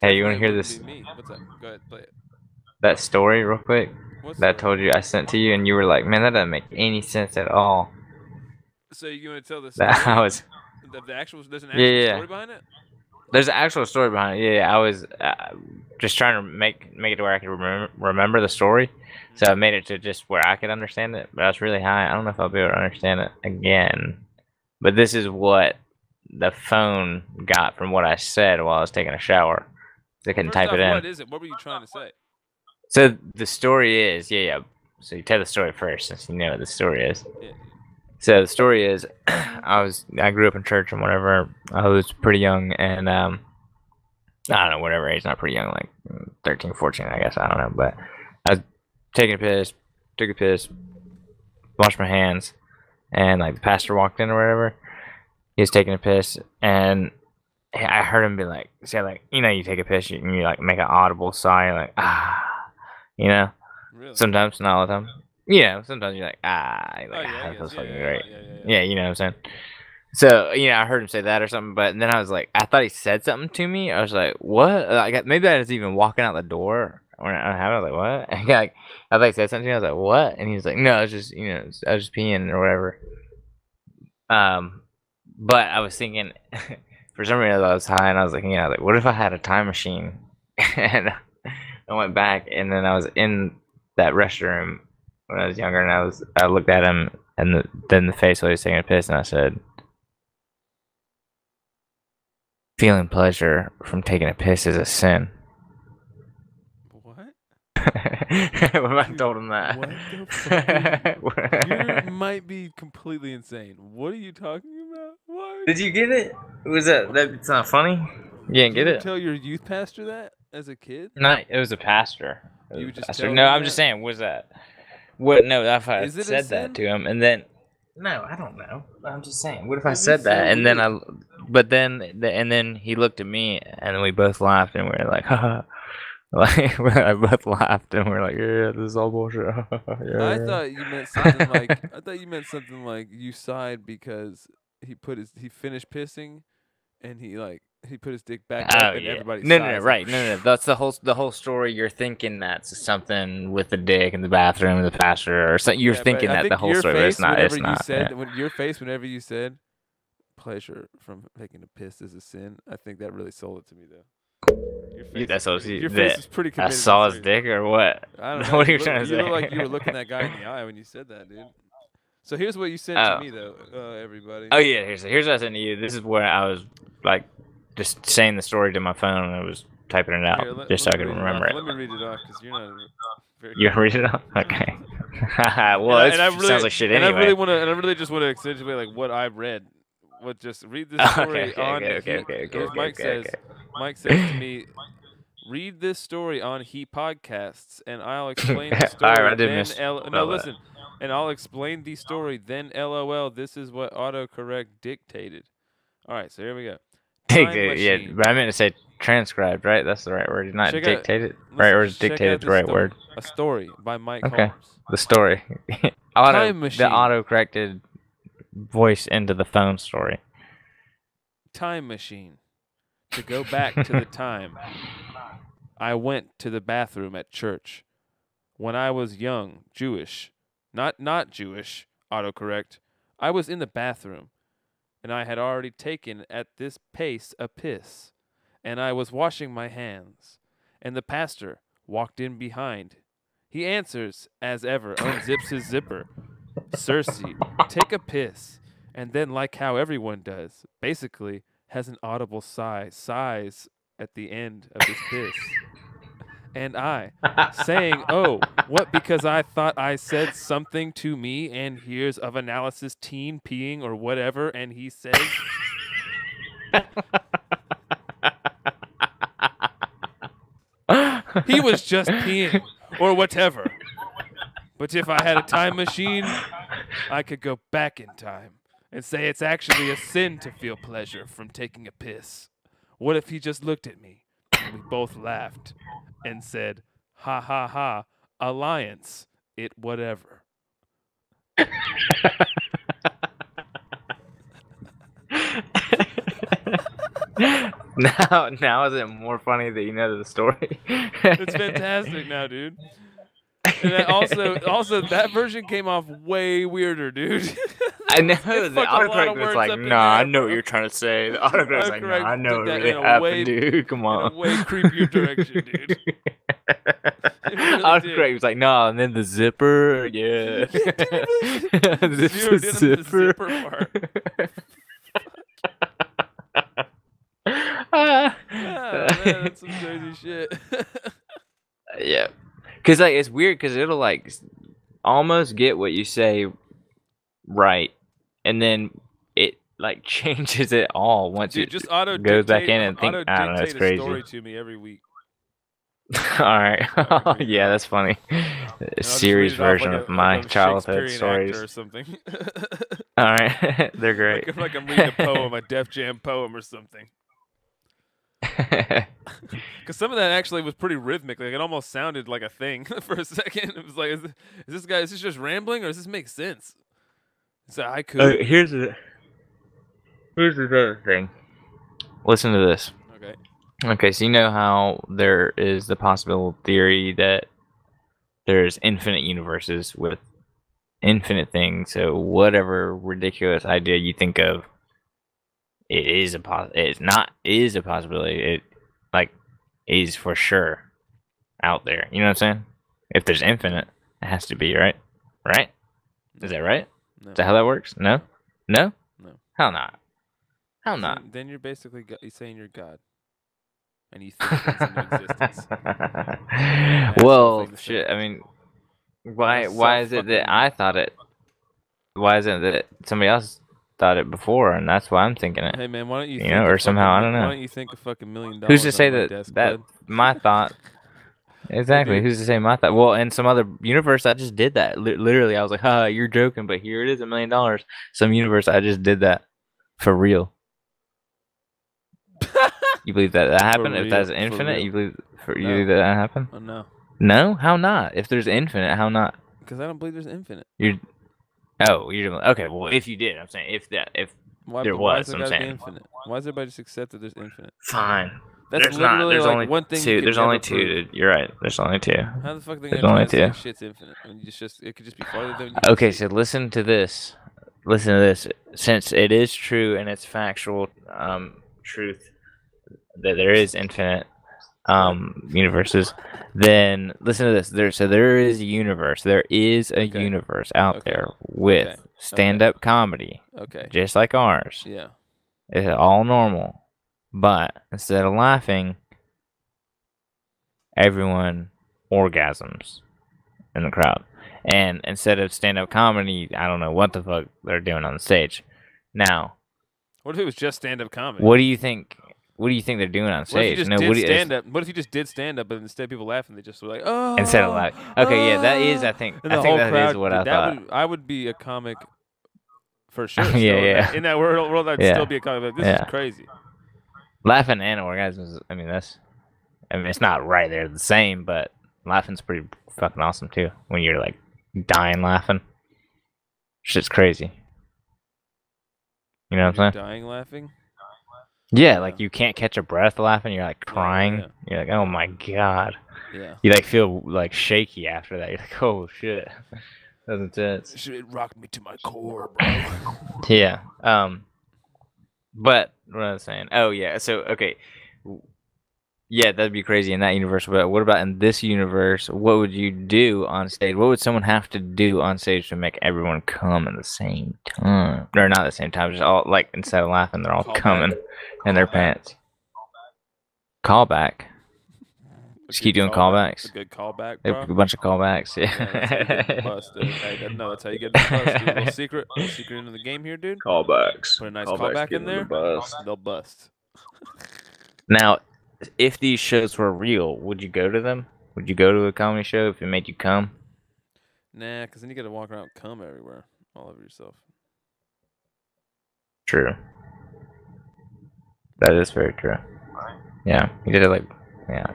Hey, you want to hear this? What's up? Go ahead, play it. That story real quick What that I story? told you I sent to you, and you were like, man, that doesn't make any sense at all. So you want to tell the story? I was... The actual, there's an actual story behind it? There's an actual story behind it. Yeah, I was just trying to make it to where I could remember the story. So I made it to just where I could understand it, but I was really high. I don't know if I'll be able to understand it again. But this is what the phone got from what I said while I was taking a shower. So I couldn't type it in. What is it? What were you trying to say? So the story is, yeah. So you tell the story first, since you know what the story is. Yeah. So the story is, I grew up in church and whatever. I was pretty young, and I don't know, whatever age, not pretty young, like 13, 14, I guess, I don't know. But I was taking a piss, took a piss, washed my hands, and like the pastor walked in or whatever. He was taking a piss, and I heard him be like, say like, you know, you take a piss, you like make an audible sigh, like you know. Really? Sometimes, not all the time. Yeah, sometimes you're like, that feels fucking great. Yeah, you know what I'm saying? So, I heard him say that or something, but then I was like, I thought he said something to me. I was like, what? Maybe I was even walking out the door when I was like, what? And I thought he said something to me. I was like, what? And he was like, no, it's just, I was just peeing or whatever. But I was thinking, for some reason I was high, and I was like, what if I had a time machine? And I went back, and then I was in that restroom when I was younger, and I looked at him, and then the face while he was taking a piss, and I said, feeling pleasure from taking a piss is a sin. What? When I told him that. What the fuck? You might be completely insane. What are you talking about? What? Did you get it? Was that it's not funny? You didn't get it? Tell your youth pastor that as a kid? No, it was a pastor. You just pastor. tell No, him I'm that? just saying, was that? What? No, if I Is it a said sin? that to him, and then no, I don't know. I'm just saying. What if I That'd be said that, so and then weird. but then and then he looked at me, and we both laughed, and we were like, haha. Like I both laughed, and we are like, yeah, this is all bullshit. Yeah. I thought you meant something like you sighed because he finished pissing, and he put his dick back up, and everybody No, sighs, right. like, No. That's the whole story. You're thinking that's something with the dick in the bathroom, the pastor, or something. You're Yeah, but thinking I that think the whole your story, but it's face not. It's whenever not. you said Yeah. your face whenever you said pleasure from taking a piss is a sin. I think that really sold it to me though. Your face is pretty I committed. saw his dick, or what? I don't know. What are you trying to say? You look like you were looking that guy in the eye when you said that, dude. So here's what you said to me though, everybody. Oh yeah, here's what I sent to you. This is where I was like just saying the story to my phone, and I was typing it out just so I could remember it. Let me read it off because you're not very. You read it off? Okay. Well, it sounds like shit anyway. And I really just want to accentuate like what I read. Just read this story on. Mike says to me, read this story on He Podcasts, and I'll explain the story. All right, I did miss. Listen, and I'll explain the story. Then, LOL. This is what autocorrect dictated. All right, so here we go. Dictated, yeah, but I meant to say transcribed, right? That's the right word, not dictated. Right word is dictated, the right word. A story by Mike Okay, Holmes. the story. Time machine. The auto-corrected voice into the phone story. Time machine. to go back to the time I went to the bathroom at church when I was young, Jewish, not Jewish, autocorrect. I was in the bathroom, and I had already taken at this pace a piss, and I was washing my hands, and the pastor walked in behind. He answers, as ever, unzips his zipper. Cersei, take a piss, and then, like how everyone does, basically has an audible sighs at the end of his piss. And I, saying, oh, what, because I thought I said something to me, and here's of analysis teen peeing or whatever, and he says... he was just peeing, or whatever. But if I had a time machine, I could go back in time and say it's actually a sin to feel pleasure from taking a piss. What if he just looked at me, and we both laughed, and said, ha ha ha, alliance, it whatever. Now is it more funny that you know the story? It's fantastic now, dude. And that also that version came off way weirder, dude. I know the autocorrect was like, nah, I know what you're trying to say. The autocorrect was like, nah, I know what really happened, dude. Come on. In a way creepier direction, dude. Really autocorrect was like, nah, and then the zipper, yeah. This Zero is did zipper. the zipper part. Man, that's some crazy shit. Yeah. Because like, it's weird because it'll like almost get what you say right, and then it like changes it all once Dude, it just auto goes back in and think, I don't know, it's a crazy. story to me every week. All right. Yeah, that's funny. A series version of my childhood stories. Or something. All right. They're great. Like I'm reading a poem, a Def Jam poem or something. Because some of that actually was pretty rhythmic. Like it almost sounded like a thing for a second. It was like, is this just rambling or does this make sense? So I could. Here's the other thing. Listen to this. Okay. Okay, so you know how there is the possible theory that there's infinite universes with infinite things. So whatever ridiculous idea you think of, it is a possibility. It like is for sure out there. You know what I'm saying? If there's infinite, it has to be, right? Right? Is that right? No. Is that how that works? No? No? No. How not? How not? Then you're basically you're saying you're God. And you think things into existence. Well, shit. I mean, why is it that I thought it? Why isn't it that somebody else thought it before, and that's why I'm thinking it? Hey man, why don't you? You know, or somehow I don't know. Why don't you think a fucking $1 million? Who's to say on my that desk, that bud? my thought? Exactly. Who's to say my thought? Well, in some other universe, I just did that. Literally, I was like, "Ha, you're joking," but here it is, $1 million. Some universe, I just did that for real. You believe that happened? If that's infinite, you believe believe that happened? Oh, no. No? How not? If there's infinite, how not? Because I don't believe there's infinite. You're okay. Well, if you did, I'm saying if Why, there why was, is I'm gotta be saying. infinite? Why does everybody just accept that there's infinite? Fine. That's There's literally not. There's like only one thing. two. There's only two. Dude. You're right. There's only two. How the fuck are they There's gonna only try to two. say shit's infinite? I mean, it could just be farther than. Okay, so listen to this. Listen to this. Since it is true and it's factual truth that there is infinite universes, then listen to this. There is a universe. There is a universe out there with stand-up comedy. Okay. Just like ours. Yeah. It's all normal. But instead of laughing, everyone orgasms in the crowd. And instead of stand-up comedy, I don't know what the fuck they're doing on the stage. Now, what if it was just stand-up comedy? What do you think? What do you think they're doing on stage? What if you just did stand-up, but instead of people laughing, they just were like, "Oh!" Instead of laughing. Okay, yeah, that is. I think that is what I thought. I would be a comic for sure. Yeah. In that world, I'd still be a comic. Like, this is crazy. Laughing and orgasms. I mean, it's not right there the same, but laughing's pretty fucking awesome too. When you're like dying laughing, shit's crazy. You know what I'm saying? Dying laughing. Yeah, like you can't catch a breath laughing. You're like crying. yeah. You're like, oh my god. Yeah. You like feel like shaky after that. You're like, oh shit. That's intense. It rocked me to my core, bro. Yeah. But what I was saying. Oh yeah. So okay. Yeah, that'd be crazy in that universe. But what about in this universe? What would you do on stage? What would someone have to do on stage to make everyone come at the same time? Or not at the same time, just all like instead of laughing, they're all coming in their pants. Callback. Just keep doing callbacks. A good callback, A bro. bunch of callbacks. Yeah. That's how you get in the bus, dude. Hey, no, that's how you get in the bus, dude. Little secret into the game here, dude. Callbacks. Put a nice Callbacks callback get in the there. bus. They'll bust. Now, if these shows were real, would you go to them? Would you go to a comedy show if it made you come? Nah, because then you got to walk around and cum everywhere, all over yourself. True. That is very true. Yeah, you did it like, yeah.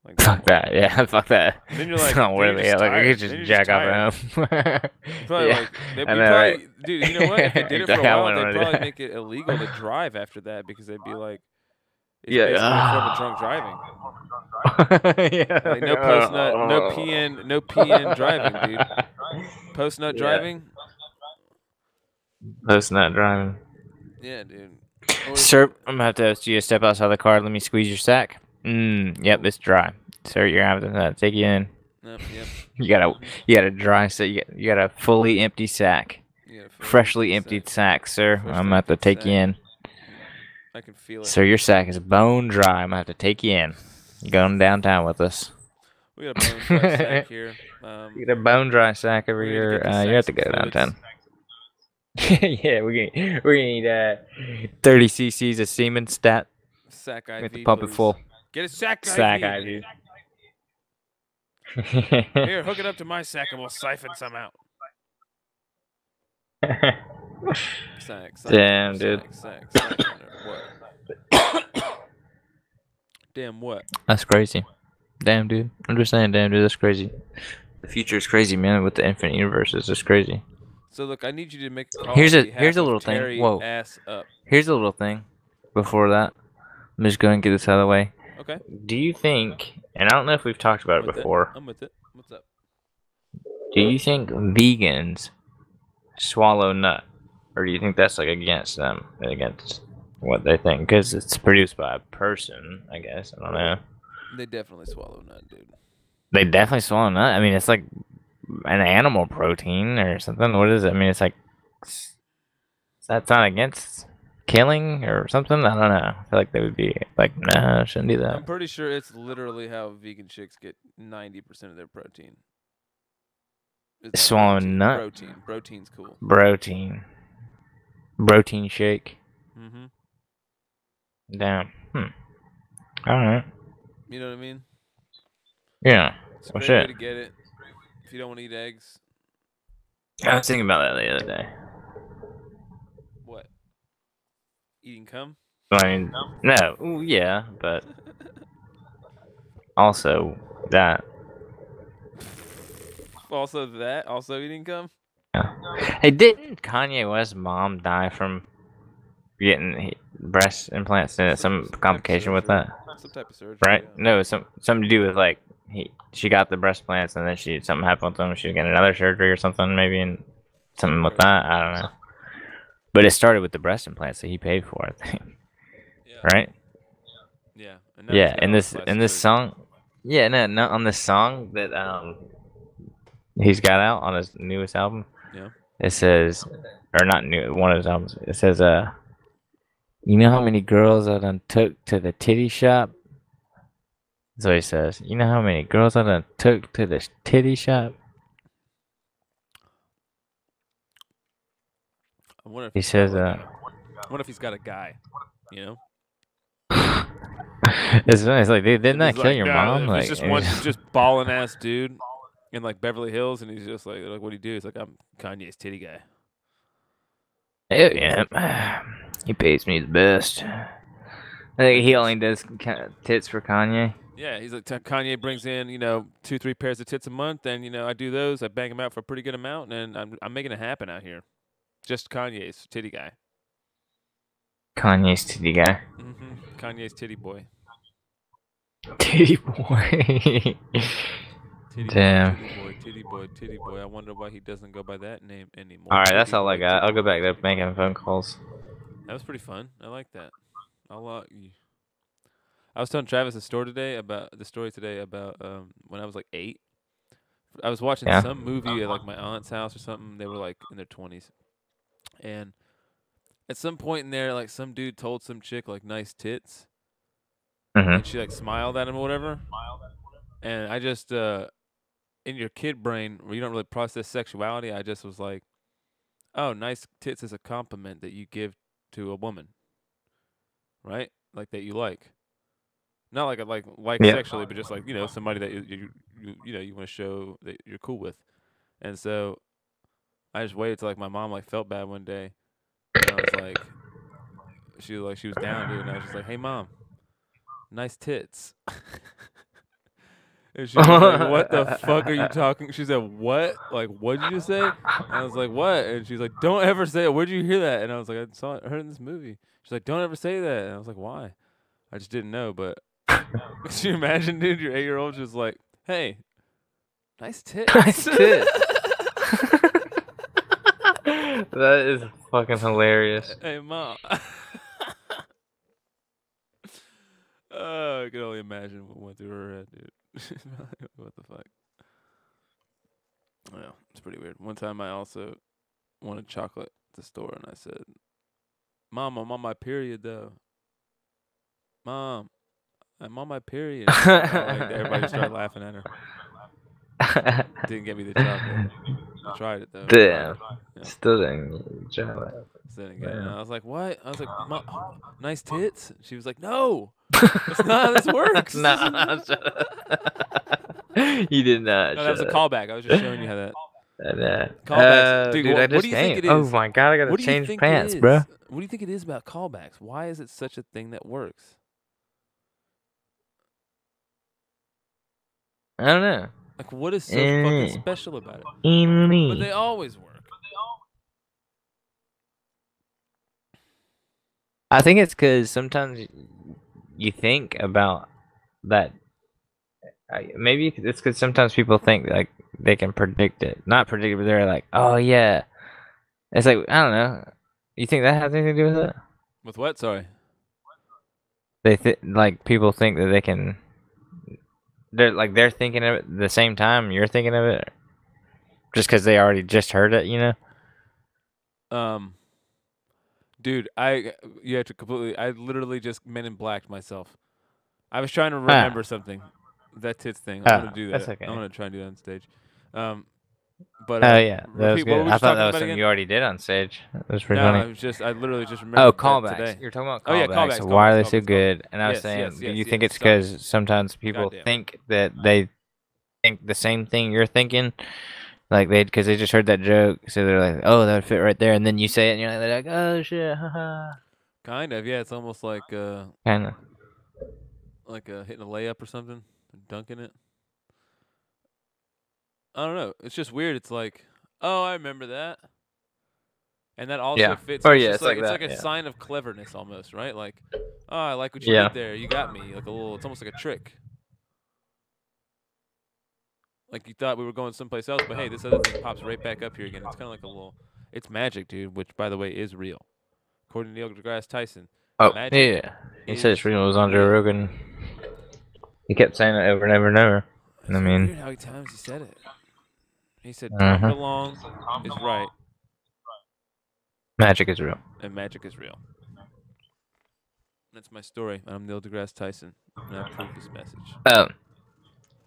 Like, fuck that. Yeah, fuck that. Then you're like, it's not worth it. Yeah, like I could Then just you're jack just off at home. Probably Yeah, like, they'd I be know, probably, right? dude. You know what? If they did it for a Exactly, I while, wouldn't they'd wanna do probably that. make it illegal to drive after that because they'd be like, it's Yeah. basically a form of drunk driving. Yeah. Like no post nut, no PN driving, dude. Post nut driving. Post nut driving. Yeah, dude. Sir, I'm gonna have to ask you to step outside the car. Let me squeeze your sack. Yep, it's dry. Sir, you're having to take you in. Yep. You got a dry sack. You got a fully empty sack. Freshly emptied sack, sir. I'm gonna have to take you in. I can feel it. Sir, your sack is bone dry. I'm gonna have to take you in. You're going downtown with us. We got a bone dry sack here. You got a bone dry sack over here. You have to go downtown. Yeah, we're gonna need 30 cc's of semen stat. Sack We have IV, to pump it please. full. Get a sack IV. Sack IV. Here, hook it up to my sack and we'll siphon some out. Sack. Damn, dude. Sack. What? Damn what? That's crazy. Damn, dude. I'm just saying, damn, dude. That's crazy. The future is crazy, man. With the infinite universe, it's just crazy. So look, I need you to make a call. Here's on a behalf little of thing. Terry Whoa. Ass up. Here's a little thing. Before that, I'm just going to get this out of the way. Okay. Do you think? And I don't know if we've talked about it before. I'm with it. What's up? Do you think vegans swallow nut, or do you think that's like against them, against what they think? Because it's produced by a person, I guess. I don't know. They definitely swallow nut, dude. They definitely swallow nut. I mean, it's like an animal protein or something. What is it? I mean, it's like that's not against killing or something. I don't know. I feel like they would be like, no, I shouldn't do that. I'm pretty sure it's literally how vegan chicks get 90% of their protein. It's Swallowing nut. Protein's cool. Protein shake. Mm-hmm. Damn. All right. You know what I mean? Yeah. It's a Well, great way shit. to get it. If you don't want to eat eggs. I was thinking about that the other day. What? Eating cum? I mean, no. Ooh, yeah, but also that. Also that? Also eating cum? Yeah. Hey, didn't Kanye West's mom die from getting breast implants? Some complication with that? Some type of surgery. Right? Yeah. No, something to do with like she got the breast implants and then something happened with them. She was getting another surgery or something, maybe, and something with that. I don't know. But it started with the breast implants that he paid for, I think. Yeah. Right? Yeah. Yeah. In this song, yeah, no, on this song that he's got out on his newest album. Yeah. It says, or not new, one of his albums. It says, you know how many girls I done took to the titty shop? That's what he says. You know how many girls I done took to the titty shop? I wonder if He says, I wonder if he's got a guy, you know? it's like, dude, didn't that He's kill like, your nah, mom? if Like, it's just one just balling ass dude in like Beverly Hills, and he's just like what do you do? He's like, I'm Kanye's titty guy. hell yeah, he pays me the best. I think he only does tits for Kanye. Yeah, he's like Kanye brings in 2-3 pairs of tits a month, and I do those. I bang them out for a pretty good amount, and I'm making it happen out here. Just Kanye's titty guy. Kanye's titty guy. Kanye's titty boy. Titty boy. Damn. Titty boy. I wonder why he doesn't go by that name anymore. All right, that's all I got. I'll go back to making phone calls. That was pretty fun. I like that. I was telling Travis the story today about when I was like 8. I was watching some movie at like my aunt's house or something. They were like in their 20s, and at some point in there, like some dude told some chick like nice tits, and she like smiled at him or whatever. And I just in your kid brain where you don't really process sexuality, I just was like, oh, nice tits is a compliment that you give to a woman, right? Like that you like. Not like sexually, but just like, you know, somebody that you want to show that you're cool with. And so I just waited till like my mom like felt bad one day, and I was like, she was down, dude, and I was just like, hey mom, nice tits. And she was like, what the fuck are you talking? She said, what? Like, what did you say? And I was like, what? And she's like, don't ever say it. Where'd you hear that? And I was like, I heard it in this movie. She's like, don't ever say that. And I was like, why? I just didn't know, but could you imagine, dude, your 8-year-old just like, hey, nice tits. Nice tits. That is fucking hilarious. Hey, mom. I can only imagine what went through her head, dude. What the fuck? Yeah, it's pretty weird. One time I also wanted chocolate at the store, and I said, Mom, I'm on my period, though. Mom, I'm on my period. Everybody started laughing at her. Didn't get me the chocolate. I tried it, though. Damn. Yeah. Still didn't get the chocolate. Still didn't get it. And I was like, what? I was like, Mom, nice tits? She was like, no. That's not how this works. Nah, you did not. No, that was a callback. I was just showing you how that. Callbacks. Dude, I what just do you think it is? Oh my god, I gotta change pants, bro. What do you think it is about callbacks? Why is it such a thing that works? I don't know. Like, what is so fucking special about it? But they always work. I think it's because sometimes you think about that. Maybe it's because sometimes people think like they can predict it. Not predict it, but they're like, oh yeah. It's like, I don't know. You think that has anything to do with it? With what? Sorry. Like people think that they can. They're thinking of it the same time you're thinking of it, just because they already just heard it, you know. Dude, I literally just Men in Black'd myself. I was trying to remember something. That tits thing. I'm gonna do that. That's okay. I'm gonna try and do that on stage. Yeah, that was good. I thought that was something you already did on stage. That was pretty funny. I literally just remembered. Callbacks. Today. You're talking about callbacks. Oh yeah, callbacks. Why are they so good? And I was saying, do you think it's because sometimes people think that they think the same thing you're thinking? Like because they just heard that joke, so they're like, "Oh, that would fit right there." And then you say it, and they're like, "Oh shit, haha." Kind of, yeah. It's almost like kind of like hitting a layup or something, dunking it. I don't know. It's just weird. It's like, oh, I remember that, and that also fits. Oh yeah, it's like that. It's like a sign of cleverness almost, right? Like, oh, I like what you did there. You got me. Like a little. It's almost like a trick. Like you thought we were going someplace else, but hey, this other thing pops right back up here again. It's kind of like a little. It's magic, dude. Which, by the way, is real, according to Neil deGrasse Tyson. Oh yeah, he said it's real. It was on Joe Rogan. He kept saying it over and over and over. It's weird how many times he said it. He said, "Tom DeLonge is right. Magic is real. And magic is real." That's my story. I'm Neil deGrasse Tyson, and I approve this message.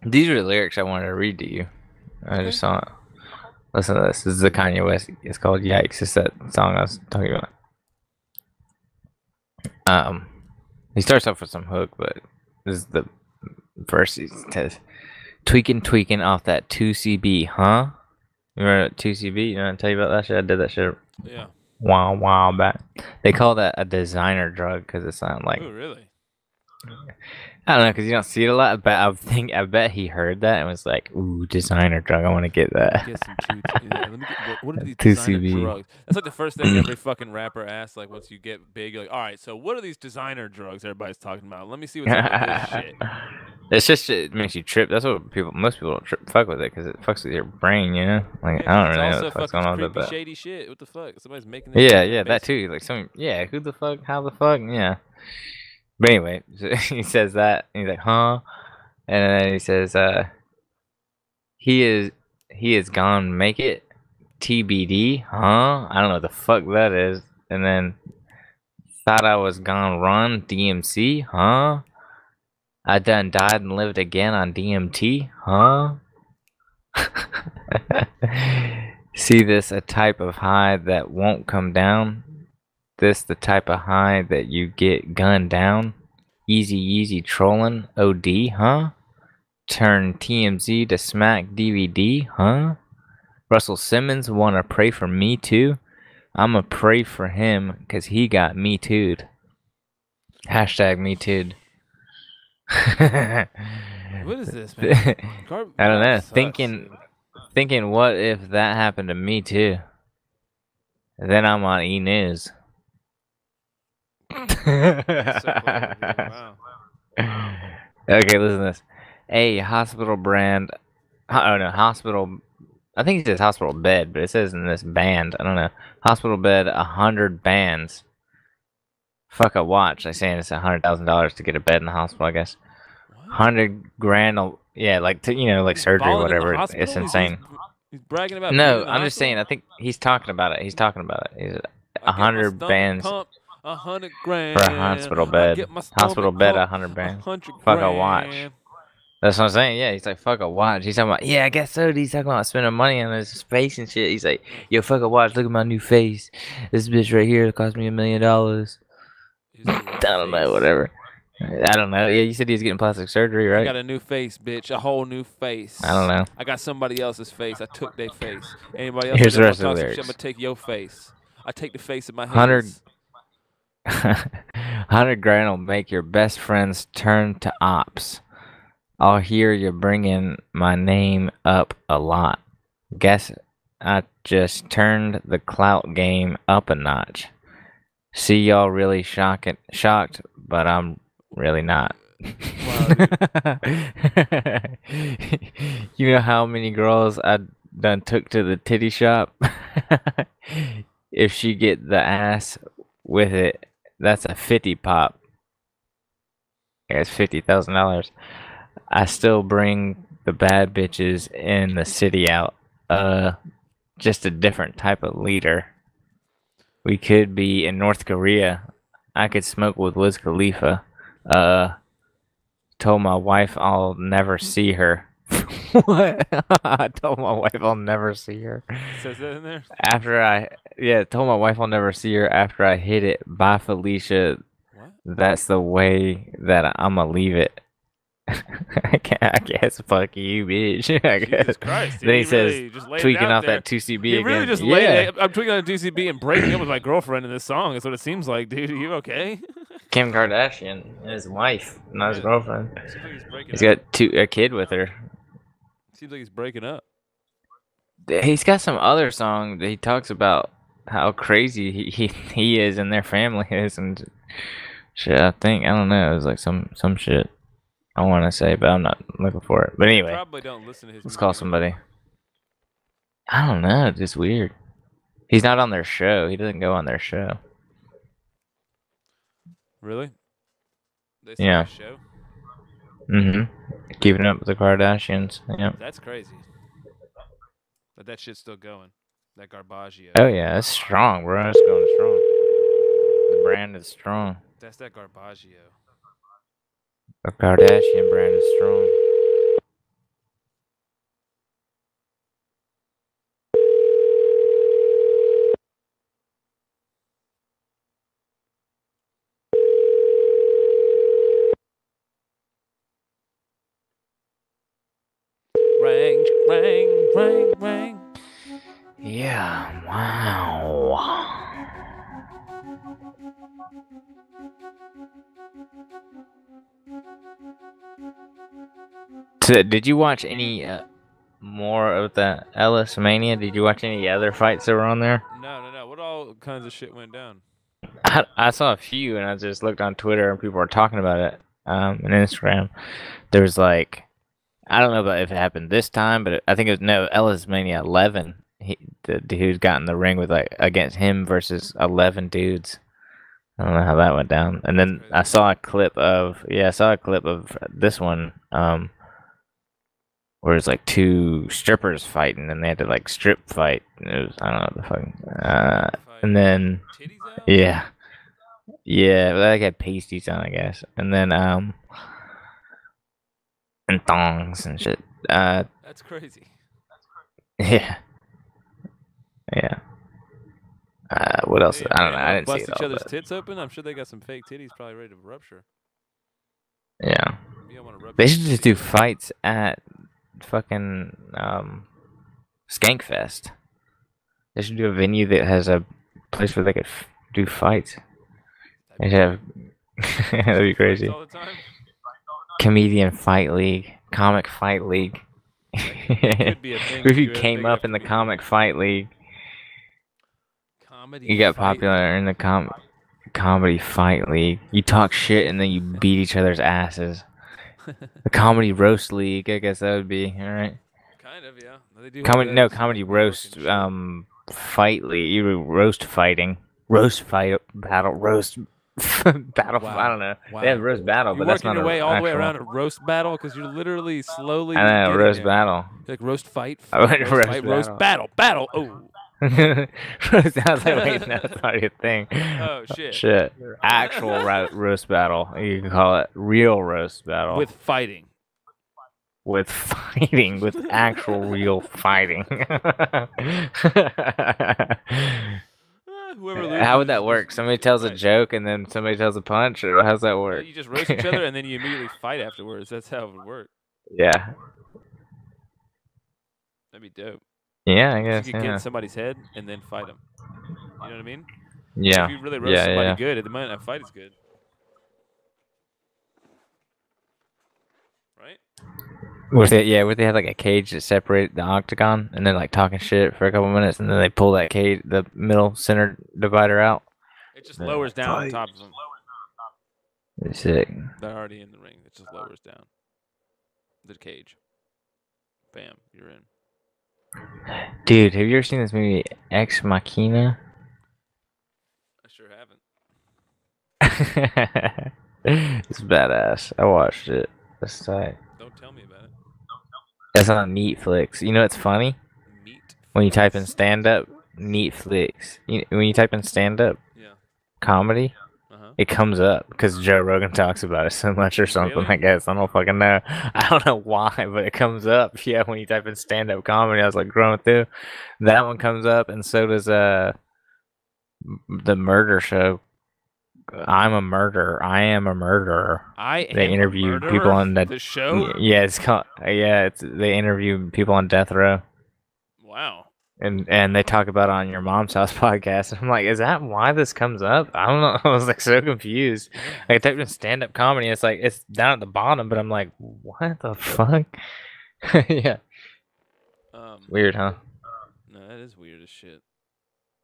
These are the lyrics I wanted to read to you. I just saw it. Listen to this. This is the Kanye West. It's called Yikes. It's that song I was talking about. He starts off with some hook, but this is the verse. He says, tweaking off that 2CB, huh? You remember that 2CB? You know what I tell you about that shit? I did that shit while back. They call that a designer drug because it sounds like... Oh, really? I don't know, because you don't see it a lot, but I bet he heard that and was like, ooh, designer drug, I want to get that. Get some let me get, what are these 2 designer CB. drugs? That's like the first thing every fucking rapper asks. Like once you get big, you're like, all right, so what are these designer drugs everybody's talking about? Let me see what's up with this shit. It's just it makes you trip. That's what most people don't fuck with it because it fucks with your brain, you know. Like Yeah, I don't it's really know also what the fuck's fucking going on with creepy, that. shady shit. What the fuck? Somebody's making this Yeah, shit yeah, that too. Like who the fuck, how the fuck, yeah. But anyway, so he says that and he's like, huh, and then he says, he is gone. Make it TBD, huh? I don't know what the fuck that is. And then thought I was gone. Run DMC, huh? I done died and lived again on DMT, huh? See this a type of high that won't come down. This the type of high that you get gunned down. Easy trolling. OD, huh? Turn TMZ to smack DVD, huh? Russell Simmons wanna pray for me too? I'ma pray for him cause he got me too'd. Hashtag me too'd. What is this, man? I don't know. Sucks, Thinking, what if that happened to me too? Then I'm on E News. Wow. Okay, listen to this. A hospital brand. Oh no, hospital. I think it says hospital bed, but it says in this band. I don't know. Hospital bed, 100 bands. Fuck a watch. They're saying it's $100,000 to get a bed in the hospital. I guess. 100 grand. Yeah, like like surgery or whatever. It's insane. He's bragging about. No, I'm just saying. I think he's talking about it. He's 100 bands. 100 grand for a hospital bed. Hospital bed, 100 bands. Fuck a watch. That's what I'm saying. Yeah, he's like, fuck a watch. He's talking about, yeah, I guess so. He's talking about spending money on his face and shit. He's like, yo, fuck a watch. Look at my new face. This bitch right here cost me $1 million. I don't know, whatever. I don't know. Yeah, you said he was getting plastic surgery, right? I got a new face, bitch. A whole new face. I don't know. I got somebody else's face. I took their face. Anybody else? Here's the rest of of the I'm lyrics. gonna take your face. I take the face of my 100 hands. 100 grand will make your best friends turn to ops. I'll hear you bringing my name up a lot. Guess I just turned the clout game up a notch. See y'all really shocked, but I'm really not. You know how many girls I done took to the titty shop? If she get the ass with it, that's a 50 pop. Yeah, it's $50,000. I still bring the bad bitches in the city out. Just a different type of leader. We could be in North Korea. I could smoke with Wiz Khalifa. Told my wife I'll never see her. What? I told my wife I'll never see her. Says that in there? Told my wife I'll never see her after I hit it. Bye, Felicia. What? That's the way that I'ma leave it. I guess fuck you, bitch. I guess. Jesus Christ. Then he says, really just laid it tweaking out off there. that 2CB He again. really just laid it. I'm tweaking on a 2CB and breaking up with my girlfriend in this song. That's what it seems like, dude. Are you okay? Kim Kardashian and his wife, not his girlfriend. Seems like he's breaking He's up. got a kid with her. Seems like he's breaking up. He's got some other song that he talks about how crazy he is and their family is and shit. I don't know. It was like some shit. I want to say, but I'm not looking for it. But anyway, Probably don't listen to his let's call somebody. I don't know. It's just weird. He's not on their show. He doesn't go on their show. Really? They Yeah. a show? Keeping up with the Kardashians. Yeah. That's crazy. But that shit's still going. That Garbaggio. Oh yeah, it's strong, bro. It's going strong. The brand is strong. That's that Garbaggio. The Kardashian brand is strong. Ring. Yeah, wow. So, did you watch any more of the Ellis Mania? Did you watch any other fights that were on there? No. What all kinds of shit went down? I saw a few, and I just looked on Twitter, and people were talking about it. And Instagram, there was like, I don't know about if it happened this time, but I think it was Ellis Mania 11. The dude got in the ring with against him versus 11 dudes. I don't know how that went down. And then I saw a clip of this one, where it's like two strippers fighting, and they had to like strip fight. And it was, I don't know what the fuck. And then yeah, but they had pasties on, I guess. And then and thongs and shit. That's crazy. Yeah. What else? I don't know. I didn't see bust it each all, other's but tits open. I'm sure they got some fake titties probably ready to rupture. yeah. You don't wanna rub They your should just do fights at fucking Skankfest. They should do a venue that has a place where they could do fights. They should have that'd be crazy. All the time? Comedian fight league, comic fight league. could be a thing If you if you're came big up enough in the to be- comic fight league, Comedy you got fight popular in the comedy fight league. You talk shit and then you beat each other's asses. The comedy roast league, I guess that would be alright. Kind of, yeah. They do have Comedy, that. no, comedy roast, fight league. You roast fighting, roast fight battle, roast battle. Wow. I don't know. Wow. They have roast battle, You're but that's working not your way a all the way actual- around a roast battle because you're literally slowly. I know, getting roast there. battle. Like roast fight. I went roast roast fight, battle. roast battle. Oh. I was like, wait, that's not a thing. Oh, shit. Shit. Actual roast battle. You can call it real roast battle. With fighting. With fighting. With actual real fighting. Whoever loses, How would that work? Somebody tells a joke and then somebody tells a punch? Or how's that work? You just roast each other and then you immediately fight afterwards. That's how it would work. Yeah. That'd be dope. Yeah, I guess. You could get Yeah. in somebody's head and then fight them. You know what I mean? Yeah. If you really roast somebody good, it might not fight as good. Right? Where they have like a cage that separates the octagon, and then like talking shit for a couple minutes, and then they pull that cage, the middle center divider out. It just lowers down on top of them. It's sick. They're already in the ring. It just lowers down the cage. Bam, you're in. Dude, have you ever seen this movie Ex Machina? I sure haven't. It's badass. I watched it. That's tight. Don't tell me about it. It's on Netflix. You know what's funny? When you type in stand up, Netflix. When you type in stand up comedy, it comes up because Joe Rogan talks about it so much or something. Really? I guess I don't fucking know. I don't know why, but it comes up. Yeah, when you type in stand up comedy, I was like growing through. That one comes up, and so does the murder show. I'm a murderer. I am a murderer. They interview people on that. The show? Yeah, it's called. Yeah, they interview people on death row. Wow. And they talk about it on Your Mom's House podcast. And I'm like, is that why this comes up? I don't know. I was like so confused. Like I typed in stand up comedy. It's like it's down at the bottom, but I'm like, what the fuck? Yeah. Weird, huh? No, that is weird as shit.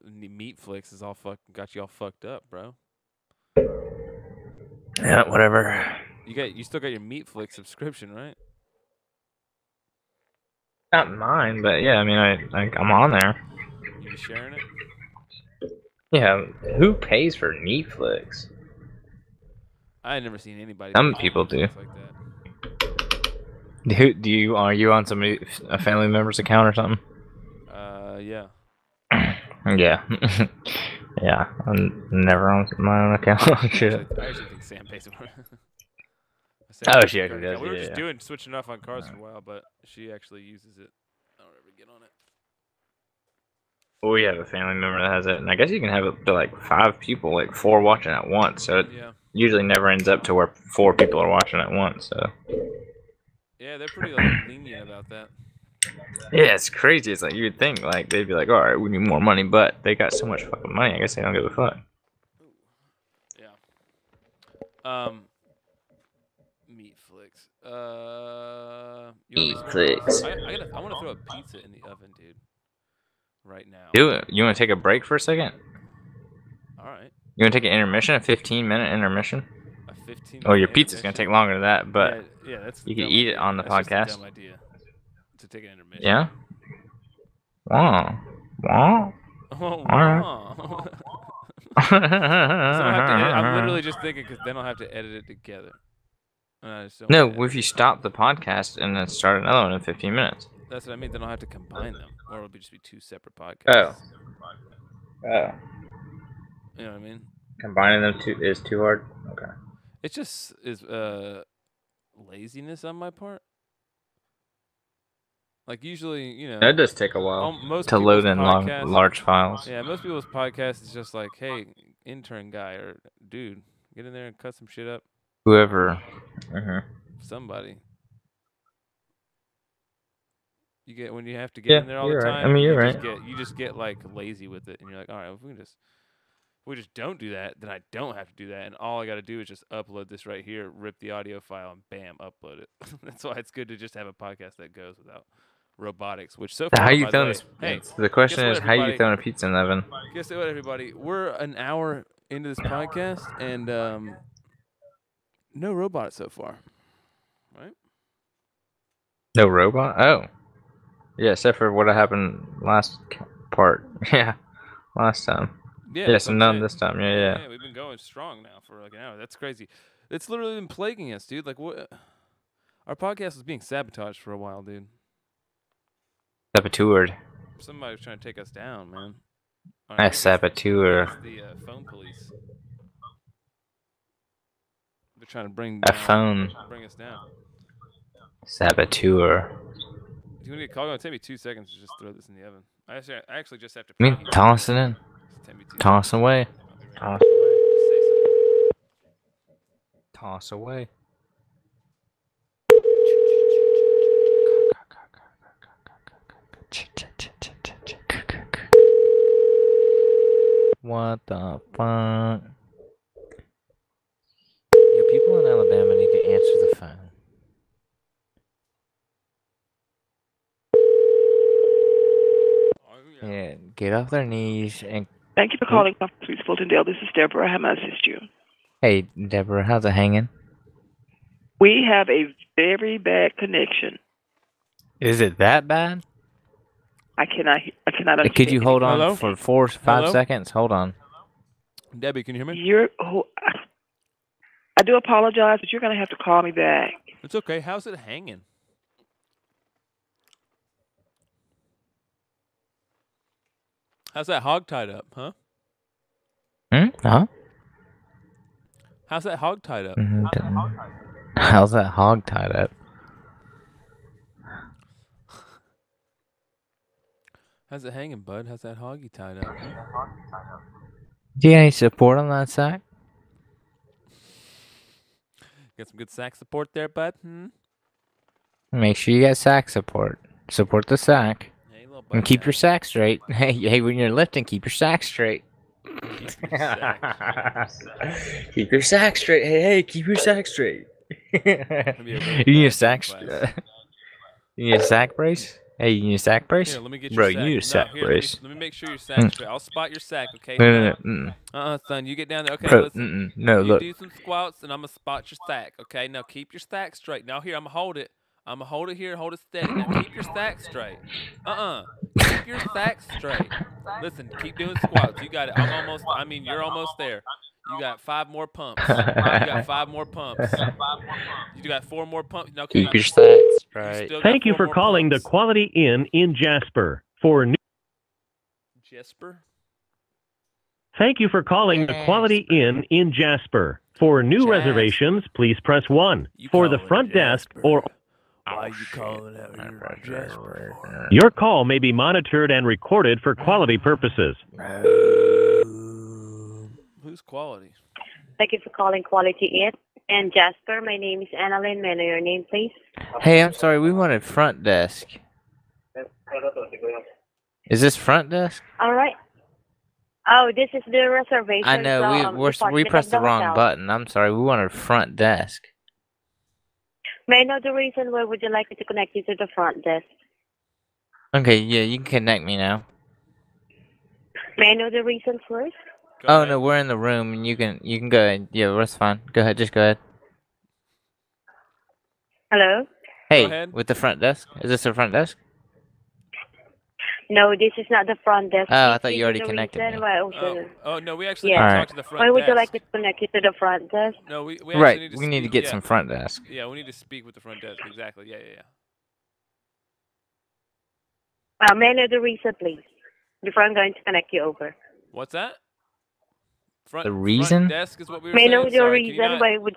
Meatflix is all got you all fucked up, bro. Yeah, whatever. You still got your Meatflix subscription, right? Not mine, but yeah, I mean, I'm on there. You sharing it? Yeah, who pays for Netflix? I had never seen anybody. Some pay people do. Netflix like that. Are you on a family member's account or something? Yeah. Yeah. Yeah, I'm never on my own account. Shit. I actually think Sam pays for it. Oh, she actually does. We were Yeah, just yeah. switching off on cars for a while, but she actually uses it. I don't ever get on it. Well, we have a family member that has it, and I guess you can have up to like 5 people, like 4 watching at once. So it usually never ends up to where 4 people are watching at once. So Yeah, they're pretty lenient about that. yeah, it's crazy. It's like you would think like they'd be like, all right, we need more money, but they got so much fucking money. I guess they don't give a fuck. Yeah. Meat flicks. You Meat want flicks. I want to throw a pizza in the oven, dude. Right now. Do it. You want to take a break for a second? All right. You want to take an intermission, a 15-minute intermission? A 15. Oh, your pizza's gonna take longer than that, but yeah, that's you can eat it on the podcast. Just a dumb idea to take an intermission. Yeah. Wow. Wow. Oh, All wow. right. I'm literally just thinking because then I'll have to edit it together. And I just don't No, wanna edit if you stop the podcast and then start another one in 15 minutes. That's what I mean. Then I'll have to combine them, or it'll just be two separate podcasts. Oh. Oh. You know what I mean? Combining them is too hard. Okay. It just is laziness on my part. Like usually, you know, That does take a while most to load people's in podcasts- large files. Yeah, most people's podcast is just like, hey, intern guy or dude, get in there and cut some shit up. Whoever. Somebody. You get when you have to get in there all the you're right. time. I mean, you're you just get like lazy with it, and you're like, all right, if we just don't do that, then I don't have to do that, and all I got to do is just upload this right here, rip the audio file, and bam, upload it. That's why it's good to just have a podcast that goes without robotics. Which so far, How you by the throwing way- this? Hey, The question guess is, what, how you everybody? throwing a pizza in the oven? Guess what, everybody? We're an hour into this podcast, and no robot so far. Right? No robot? Oh. Yeah, except for what happened last part. Yeah, last time. Yeah, Yeah, that's so what I'm none saying. this time. Yeah. We've been going strong now for like an hour. That's crazy. It's literally been plaguing us, dude. Like what? Our podcast was being sabotaged for a while, dude. Saboteured. Somebody was trying to take us down, man. I saboteur. It's the phone police. They're trying to bring A phone. bring us down. Saboteur. Do you want to get called? It'll take me 2 seconds to just throw this in the oven. I actually just have to. I mean, toss it in. Toss away. Toss away. Toss away. What the fuck? Yeah, people in Alabama need to answer the phone. Yeah, get off their knees and. Thank you for calling Suites Fultondale. This is Deborah. How may I assist you? Hey, Deborah, how's it hanging? We have a very bad connection. Is it that bad? I cannot understand. Could you hold on Hello? for 4 or 5 Hello? seconds? Hold on. Debbie, can you hear me? I do apologize, but you're going to have to call me back. It's okay. How's it hanging? How's that hog tied up, huh? Huh? How's that hog tied up? How's that hog tied up? How's it hanging, bud? How's that hoggy tied up? Huh? Do you got any support on that sack? Got some good sack support there, bud? Make sure you got sack support. Support the sack. Hey, little And keep your sack straight. Hey, when you're lifting, keep your sack straight. Keep your sack straight. Hey, keep your sack straight. You need a sack. You need a sack brace. Hey, you need a sack brace? Here, let me get your Bro, sack. you need a sack here, brace. Let me make sure your sack's straight. I'll spot your sack, okay? No. Son, you get down there. Okay, Bro, listen. no, you look. do some squats, and I'm going to spot your sack, okay? Now, keep your sack straight. Now, here, I'm going to hold it. I'm going to hold it here and hold it steady. Now, keep your sack straight. Keep your sack straight. Listen, keep doing squats. You got it. You're almost there. You got 5 more pumps. You got 5 more pumps. You got 4 more pumps. No, Keep your sack straight. Thank you for calling the Quality Inn in Jasper. For new Jasper? Thank you for calling the Quality Inn in Jasper. For new reservations, please press 1. For the front desk or Why you calling out here, Jasper? your call may be monitored and recorded for quality purposes. Who's quality? Thank you for calling Quality Inn and Jasper. My name is Annalyn. May I know your name, please? Hey, I'm sorry. We wanted front desk. Is this front desk? All right. Oh, this is the reservation I know we department pressed of the the wrong hotel. button. I'm sorry. We wanted front desk. May I know the reason why would you like me to connect you to the front desk? Okay, yeah, you can connect me now. May I know the reason first? Oh no, we're in the room, and you can go ahead. Yeah, that's fine. Go ahead, just go ahead. Hello? Hey, with the front desk. Is this the front desk? No, this is not the front desk. Oh, I This thought you is already the connected reason me. why also- Oh no, we actually Yes. need to talk to the front Why would desk. you like me to connect you to the front desk? No, we Right, actually need to we need to speak- get yeah. some front desk. Yeah, we need to speak with the front desk. Exactly. Yeah. May I know the reason, please, before I'm going to connect you over? What's that? Front, The reason? Front desk is what we were May I saying. know the Sorry, can you reason not- why would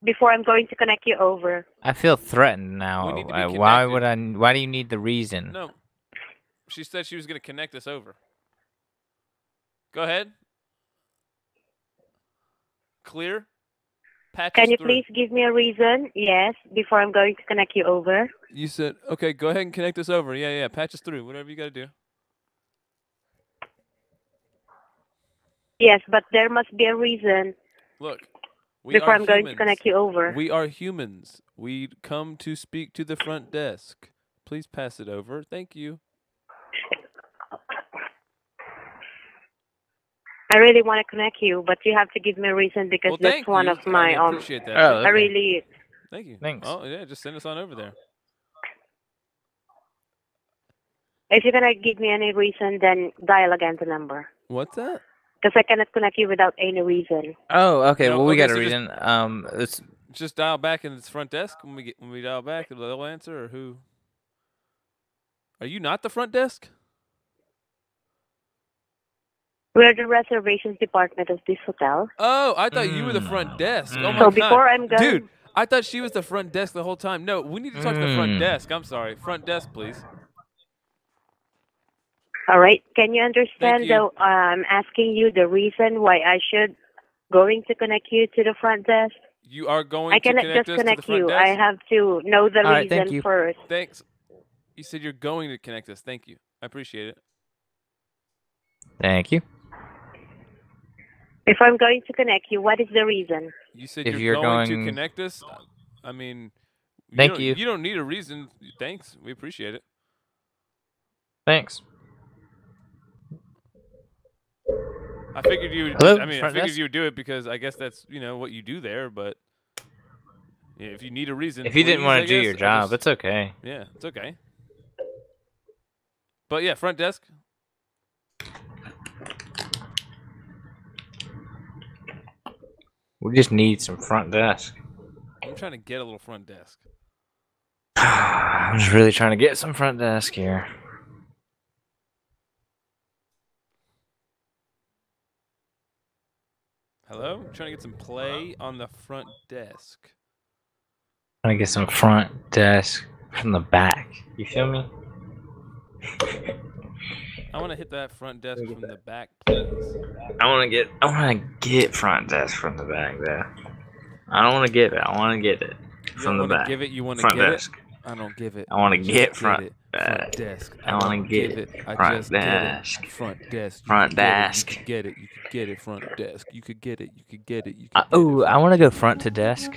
before I'm going to connect you over? I feel threatened now. We need to be Why would I? Why do you need the reason? No, she said she was going to connect us over. Go ahead. Clear. Patch Can us you through. please give me a reason? Yes, before I'm going to connect you over. You said okay. Go ahead and connect us over. Yeah. Patch us through. Whatever you got to do. Yes, but there must be a reason Look, we before are I'm going to humans. connect you over. We are humans. We come to speak to the front desk. Please pass it over. Thank you. I really want to connect you, but you have to give me a reason because Well, that's thank one you. of my I appreciate that. Oh, I really Thank you. Thanks. Oh yeah, just send us on over there. if you're gonna give me any reason, then dial again the number. What's that? Because I cannot connect you without any reason. Oh, okay. No, Well, we okay, got a so just- reason. It's Just dial back in its front desk when we dial back. They'll answer or who? Are you not the front desk? We're the reservations department of this hotel. Oh, I thought you were the front desk. Oh my So god. before I'm going- Dude, I thought she was the front desk the whole time. No, we need to talk to the front Mm. desk. I'm sorry. Front desk, please. All right. Can you understand Thank you. I'm asking you the reason why I should going to connect you to the front desk? You are going I to cannot connect just us to the connect front you. desk? I have to know the All right, thank reason you. first. Thanks. You said you're going to connect us. Thank you. I appreciate it. thank you. If I'm going to connect you, what is the reason? You said If you're you're going to going- connect us. I mean, Thank don't, you. You don't need a reason. Thanks. We appreciate it. Thanks. I figured you would. Hello, I mean, I front figured desk? you would do it because I guess that's what you do there. But yeah, if you need a reason, If you didn't please, want I to do guess, your I job, just- it's okay. Yeah, it's okay. But yeah, front desk. We just need some front desk. I'm trying to get a little front desk. I'm just really trying to get some front desk here. Hello? I'm trying to get some play on the front desk. Trying to get some front desk from the back. You feel me? I want to hit that front desk from the back, please. I want to get front desk from the back though. I don't want to give it. I want to get it You from the don't wanna back. give it, you want to front get desk. it? I don't give it. I want to just get front it. desk. Front desk. I want don't to get give it. I Front just get it. desk. Front desk. You Front could get it, desk. You could get it. You could get it. Front desk. You could get it. You could get it. You could Ooh, I want to go front to desk.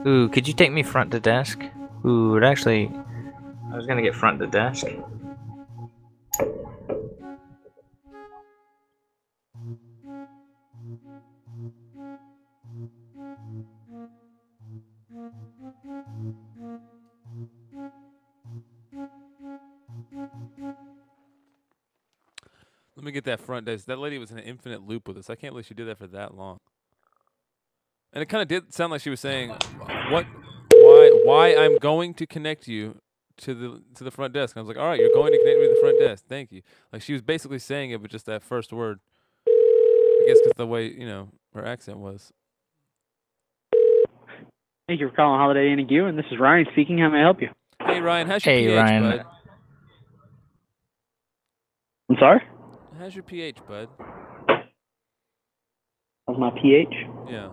Ooh, could you take me front to desk? Ooh, it actually, I was gonna get front to desk. Let me get that front desk. That lady was in an infinite loop with us. I can't believe she did that for that long. And it kind of did sound like she was saying, why I'm going to connect you to the front desk. And I was like, all right, you're going to connect me to the front desk. Thank you. Like she was basically saying it with just that first word. I guess because the way her accent was. Thank you for calling Holiday Inn and Q, and this is Ryan speaking. How may I help you? Hey Ryan, how's your Hey, pH, Ryan. bud? I'm sorry? How's your pH, bud? How's my pH? Yeah.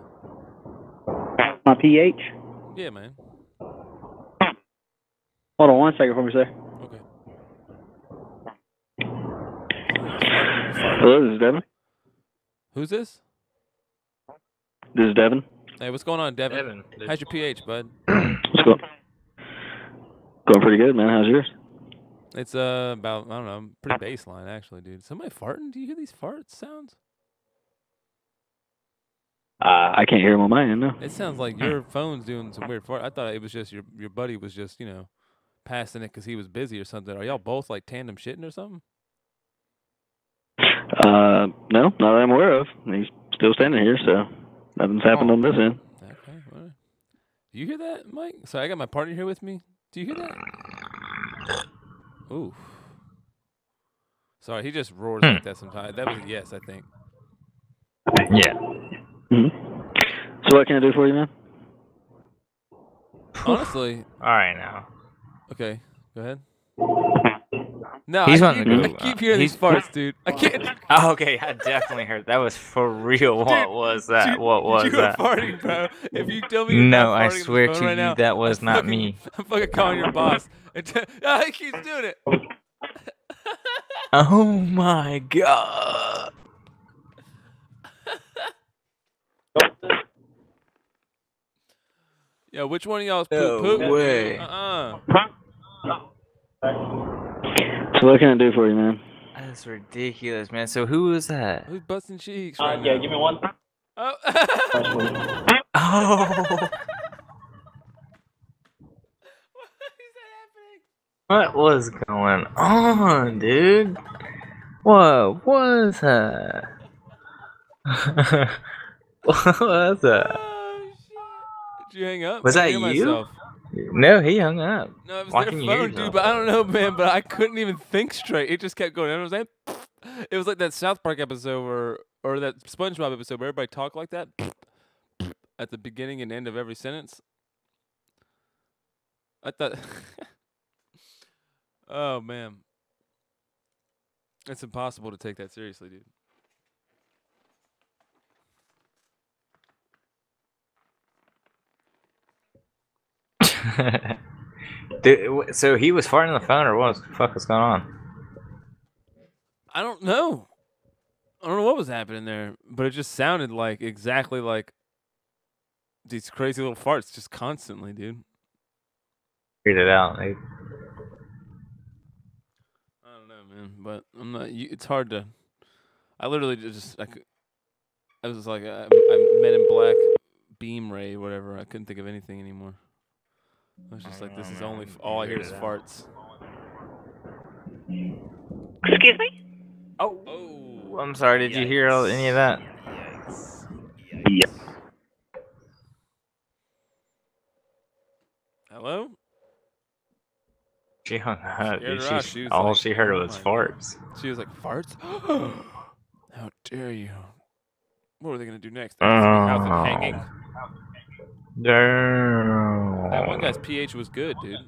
My pH? Yeah, man. Hold on one second for me, sir. Okay. Hello, this is Devin. Who's this? This is Devin. Hey, what's going on, Devin? How's your pH, bud? What's going? Going pretty good, man. How's yours? It's about, I don't know, pretty baseline actually, dude. Somebody farting? Do you hear these fart sounds? I can't hear him on my end, no. It sounds like your phone's doing some weird fart. I thought it was just your buddy was just, passing it because he was busy or something. Are y'all both like tandem shitting or something? No, not that I'm aware of. He's still standing here, so nothing's happened on this end. Okay, well. Do you hear that, Mike? Sorry, I got my partner here with me. Do you hear that? Ooh. Sorry, he just roars like that sometimes. That was a yes, I think. Yeah. So what can I do for you, man? Honestly. All right, now. Okay, go ahead. No, He's I on the keep hearing these farts, dude. I can't. Oh, okay, I definitely heard that was for real. What was that? What was you that? You were farting, bro. If you tell me you're no, not I farting swear on the to phone you, right now, that was not me. I'm fucking calling your boss. He keeps doing it. Oh my god. Yeah, which one of y'all's No poop? way. So what can I do for you, man? That's ridiculous, man. So who was that? Who's busting cheeks right now? Yeah, give me one. Oh. Oh. What was going on, dude? What was that? What was that? Did you hang up? Was I that hear you? myself. No, he hung up. No, it was Why their can you hear phone, yourself? dude. But I don't know, man. But I couldn't even think straight. It just kept going. You know what I'm saying? It was like that South Park episode or that SpongeBob episode where everybody talked like that at the beginning and end of every sentence. I thought. Oh man, it's impossible to take that seriously, dude. Dude, so he was farting on the phone, or what the fuck was going on? I don't know. I don't know what was happening there, but it just sounded like exactly like these crazy little farts just constantly, dude. Figured it out, dude. I don't know, man, but I'm not. It's hard to. I literally just. I was like I Men in Black beam ray, whatever. I couldn't think of anything anymore. I was just like, this is only all I hear is farts. Excuse me? Oh, I'm sorry. Did you hear any of that? Yep. Hello? She hung up. Scared Dude. her out. She was All like, she heard oh was my farts. God. She was like, farts? How dare you? What are they going to do next? How's it hanging? Damn. That one guy's pH was good, dude.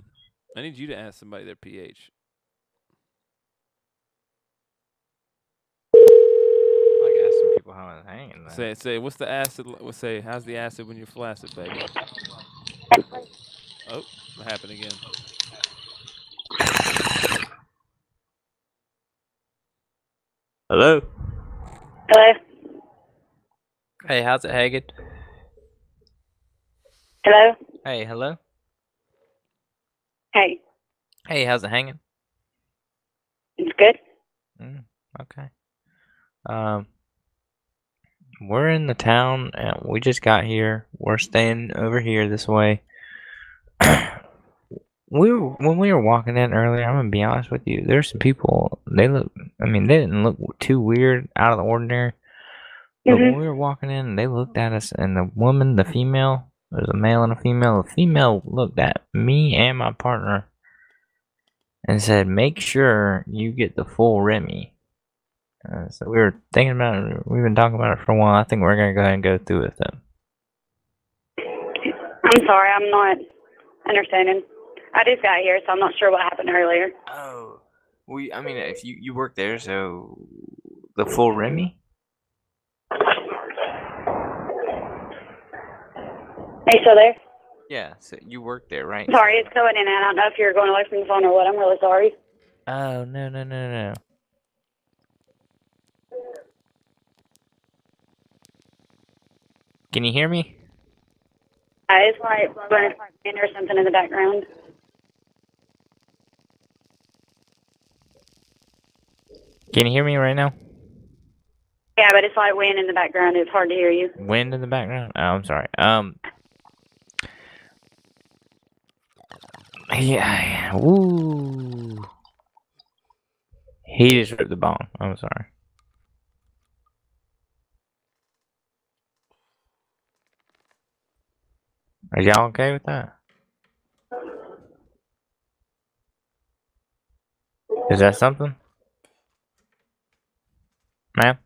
I need you to ask somebody their pH. I guess some people how it's hanging. Then. Say, what's the acid? Say, how's the acid when you're flaccid, baby? Oh, what happened again? Hello? Hello? Hey, how's it hanging? Hello? Hey, hello? Hey. Hey, how's it hanging? It's good. Okay. We're in the town, and we just got here. We're staying over here this way. When we were walking in earlier, I'm gonna be honest with you. There's some people. They didn't look too weird, out of the ordinary. But when we were walking in, they looked at us, and the female, there's a male and a female. The female looked at me and my partner and said, "Make sure you get the full Remy." So we were thinking about it. We've been talking about it for a while. I think we're gonna go ahead and go through with them. I'm sorry, I'm not understanding. I just got here, so I'm not sure what happened earlier. Oh, if you work there, so the full Remy. Are you still there? Yeah, so you work there, right? Sorry, it's going in and out. I don't know if you're going away from the phone or what. I'm really sorry. Oh, no. Can you hear me? It's like blowing a wind or something in the background. Can you hear me right now? Yeah, but it's like wind in the background. It's hard to hear you. Wind in the background? Oh, I'm sorry. Yeah. Woo. He just ripped the bong. I'm sorry. Are y'all okay with that? Is that something? Ma'am?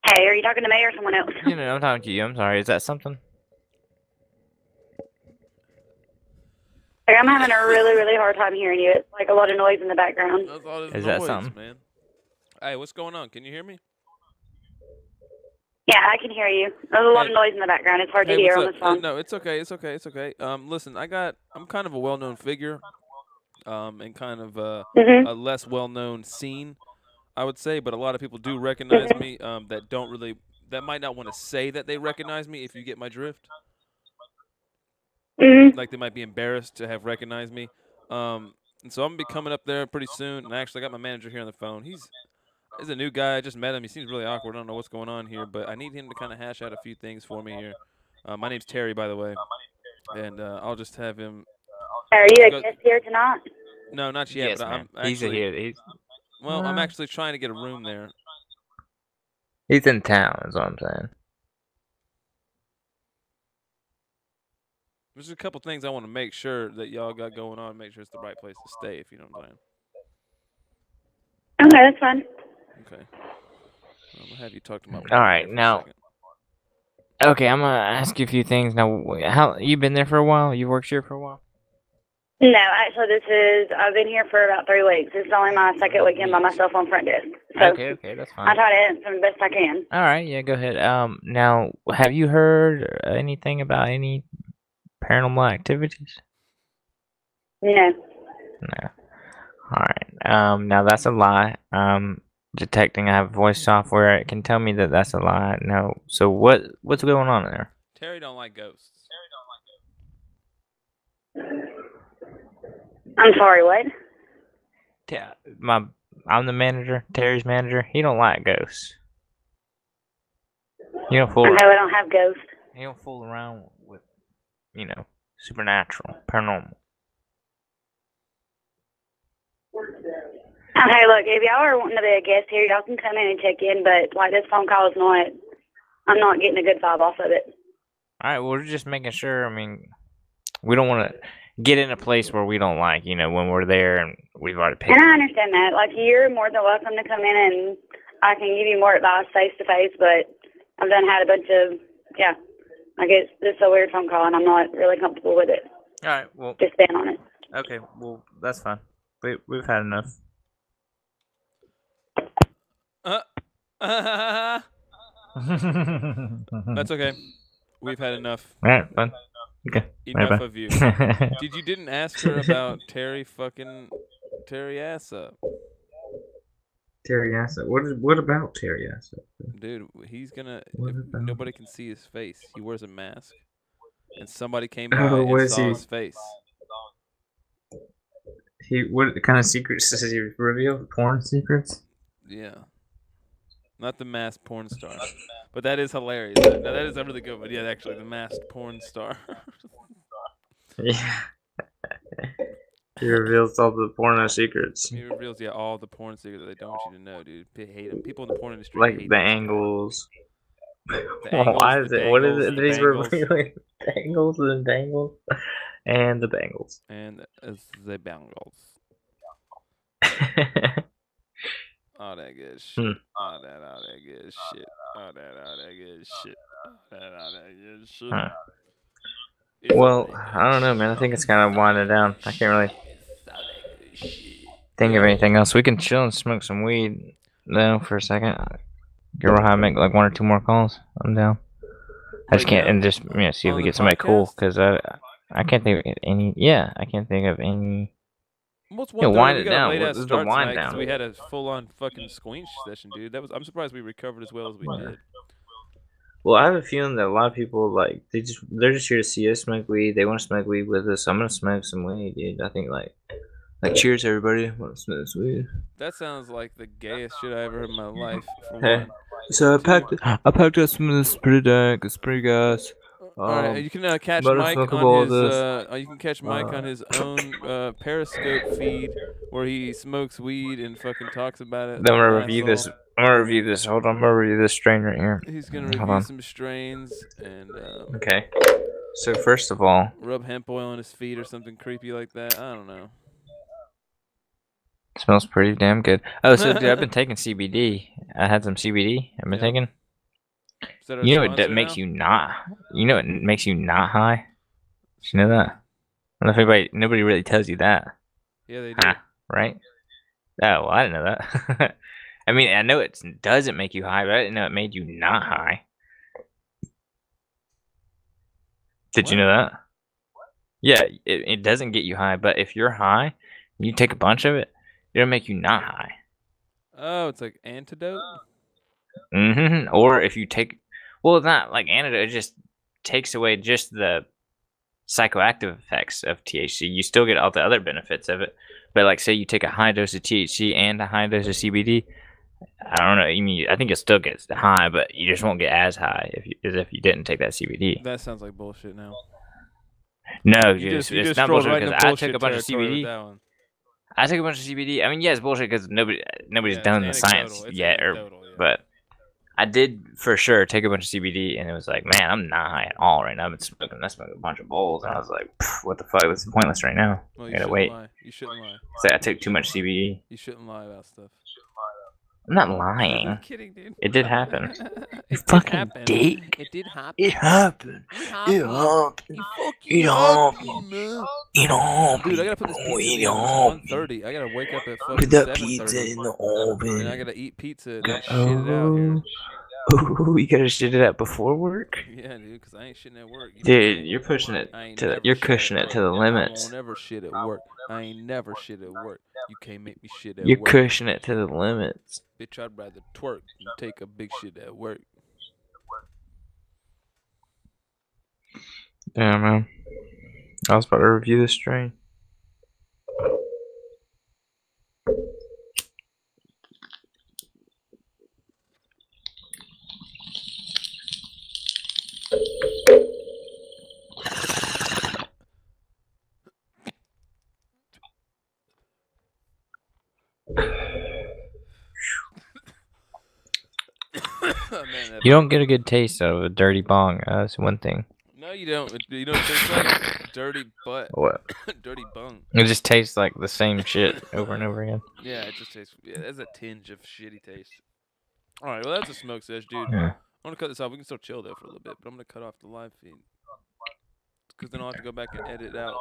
Hey, are you talking to me or someone else? You know, I'm talking to you. I'm sorry. Is that something? Like, I'm having a really, really hard time hearing you. It's like a lot of noise in the background. That's all this Is noise, that something? man. Hey, what's going on? Can you hear me? Yeah, I can hear you. There's a lot of noise in the background. It's hard to hear on what's this up? phone. No, it's okay. It's okay. It's okay. Listen, I'm kind of a well-known figure, and kind of a less well-known scene, I would say. But a lot of people do recognize me. That might not want to say that they recognize me. If you get my drift. Like they might be embarrassed to have recognized me. And so I'm gonna be coming up there pretty soon. And actually, I got my manager here on the phone. He's a new guy. I just met him. He seems really awkward. I don't know what's going on here, but I need him to kind of hash out a few things for me here. My name's Terry, by the way, and I'll just have him. Are you a guest here tonight? No, not yet. Yes, but ma'am. I'm actually. He's Well, I'm actually trying to get a room there. He's in town, is what I'm saying. There's a couple things I want to make sure that y'all got going on. Make sure it's the right place to stay, if you know what I'm saying. Okay, that's fine. Okay. I'm gonna have you talk to my. All right, now. Okay, I'm gonna ask you a few things now. How you been there for a while? You worked here for a while? No, actually, I've been here for about 3 weeks. This is only my second weekend by myself on front desk. So Okay, that's fine. I try to answer the best I can. All right, yeah, go ahead. Now, have you heard anything about any paranormal activities? No. No. All right. Now that's a lie. Detecting. I have voice software. It can tell me that that's a lie. No. So what's going on there? Terry don't like ghosts. I'm sorry, what? I'm the manager. Terry's manager. He don't like ghosts. You don't fool. I know I don't have ghosts. He don't fool around with, supernatural, paranormal. Okay, look, if y'all are wanting to be a guest here, y'all can come in and check in, but like this phone call is not, I'm not getting a good vibe off of it. All right, well, we're just making sure. I mean, we don't want to get in a place where we don't like, when we're there and we've already paid. And I understand that. Like, you're more than welcome to come in and I can give you more advice face to face, but I've had a bunch of, I guess this is a weird phone call and I'm not really comfortable with it. All right, well. Just stand on it. Okay, well, that's fine. We've had enough. That's okay. We've had enough. All right, fine. Okay. Enough of you. You didn't ask her about Terry ass up. Terry ass up. What about Terry ass up? Dude, he's gonna. Nobody can see his face. He wears a mask, and somebody came by and saw his face. What kind of secrets does he reveal? Porn secrets? Yeah. Not the masked porn star. But that is hilarious. Now, that is a really good one. Yeah, actually, the masked porn star. Yeah. He reveals all the porno secrets. He reveals, all the porn secrets that they don't want you to know, dude. They hate them. People in the porn industry like hate the them. angles. Why is it? What is it that he's revealing? Angles and dangles. And the bangles. And the bangles. All that good shit. All that good shit. All that good shit. All that good shit. Well, I don't know, man. I think it's kind of winding down. I can't really think of anything else. We can chill and smoke some weed, though, for a second. Get real high, make like 1 or 2 more calls. I'm down. I just can't, and just see if we get somebody cool, because I can't think of any. Yeah, I can't think of any. Wind it down. This is the wind down. We had a full-on fucking squeamish session, dude. I'm surprised we recovered as well as we did. Well, I have a feeling that a lot of people like they're just here to see us smoke weed. They want to smoke weed with us. I'm gonna smoke some weed, dude. I think like cheers everybody. Want to smoke this weed? That sounds like the gayest shit I ever heard in my life. For Hey, one. so Two. I packed up some of this pretty dank. It's pretty gas. All right, you can catch better Mike smoke on all his. this. You can catch Mike on his own Periscope feed where he smokes weed and fucking talks about it. Then I'm like gonna an review asshole. this. I'm gonna review this. Hold on, I'm gonna review this strain right here. He's gonna Hold review on. some strains and. Okay. So first of all, rub hemp oil on his feet or something creepy like that. I don't know. smells pretty damn good. Oh, so dude, I've been taking CBD. I had some CBD. I've been taking. Is that our You know sponsor it makes now? you not. You know it makes you not high. Did you know that? I don't know if nobody really tells you that. Yeah, they do. Right? Oh, well, I didn't know that. I mean, I know it doesn't make you high, but I didn't know it made you not high. Did you know that? Yeah, it doesn't get you high, but if you're high, you take a bunch of it, it'll make you not high. Oh, it's like antidote. Or if you take, well, not like antidote. It just takes away just the psychoactive effects of THC. You still get all the other benefits of it, but like say you take a high dose of THC and a high dose of CBD. I don't know. I think it still gets high, but you just won't get as high as if you didn't take that CBD. That sounds like bullshit now. No, You it's just not strolled bullshit right because into I took a bullshit bunch of territory with CBD. that one. I took a bunch of CBD. I mean, yeah, it's bullshit because nobody's Yeah, done it's the science anecdotal. It's yet, anecdotal, but I did for sure take a bunch of CBD, and it was like, man, I'm not high at all right now. I've been smoking a bunch of bowls, and I was like, what the fuck? This is pointless right now. Well, I you gotta shouldn't wait. lie. You shouldn't lie. Say I took too much CBD. You shouldn't lie about stuff. I'm not lying. I'm kidding, dude. It did happen. You It fucking did happen. dick. It did happen. It happened. It It happened. happened. You fucking It happened. man. It happened. Dude, I gotta put this Oh, pizza it in the oven. happened. It's 1:30. I gotta wake up at Put fucking that 7:30. pizza in the oven. And I gotta eat pizza and then shit it out here. Oh, you gotta shit it out before work? Yeah, dude, because I ain't shitting at work. Dude, you're pushing it you're pushing it to the I limits. won't ever shit at work. I ain't never shit at work. You can't make me shit at You're work. pushing it to the limits. Bitch, I'd rather twerk than take a big shit at work. Yeah, man. I was about to review this strain. You don't get a good taste out of a dirty bong. That's one thing. No, you don't. You know what it tastes like? Dirty butt. What? Dirty bung. It just tastes like the same shit over and over again. Yeah, it just tastes. Yeah, there's a tinge of shitty taste. All right, well that's a smoke sesh, dude. Yeah. I'm gonna cut this off. We can still chill though for a little bit, but I'm gonna cut off the live feed because then I'll have to go back and edit out.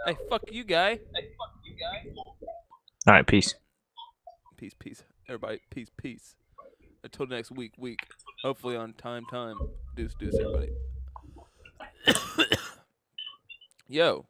Hey, fuck you, guy. All right, peace. Peace, everybody. Peace. Until next week. Hopefully on time. Deuce, everybody. Yo.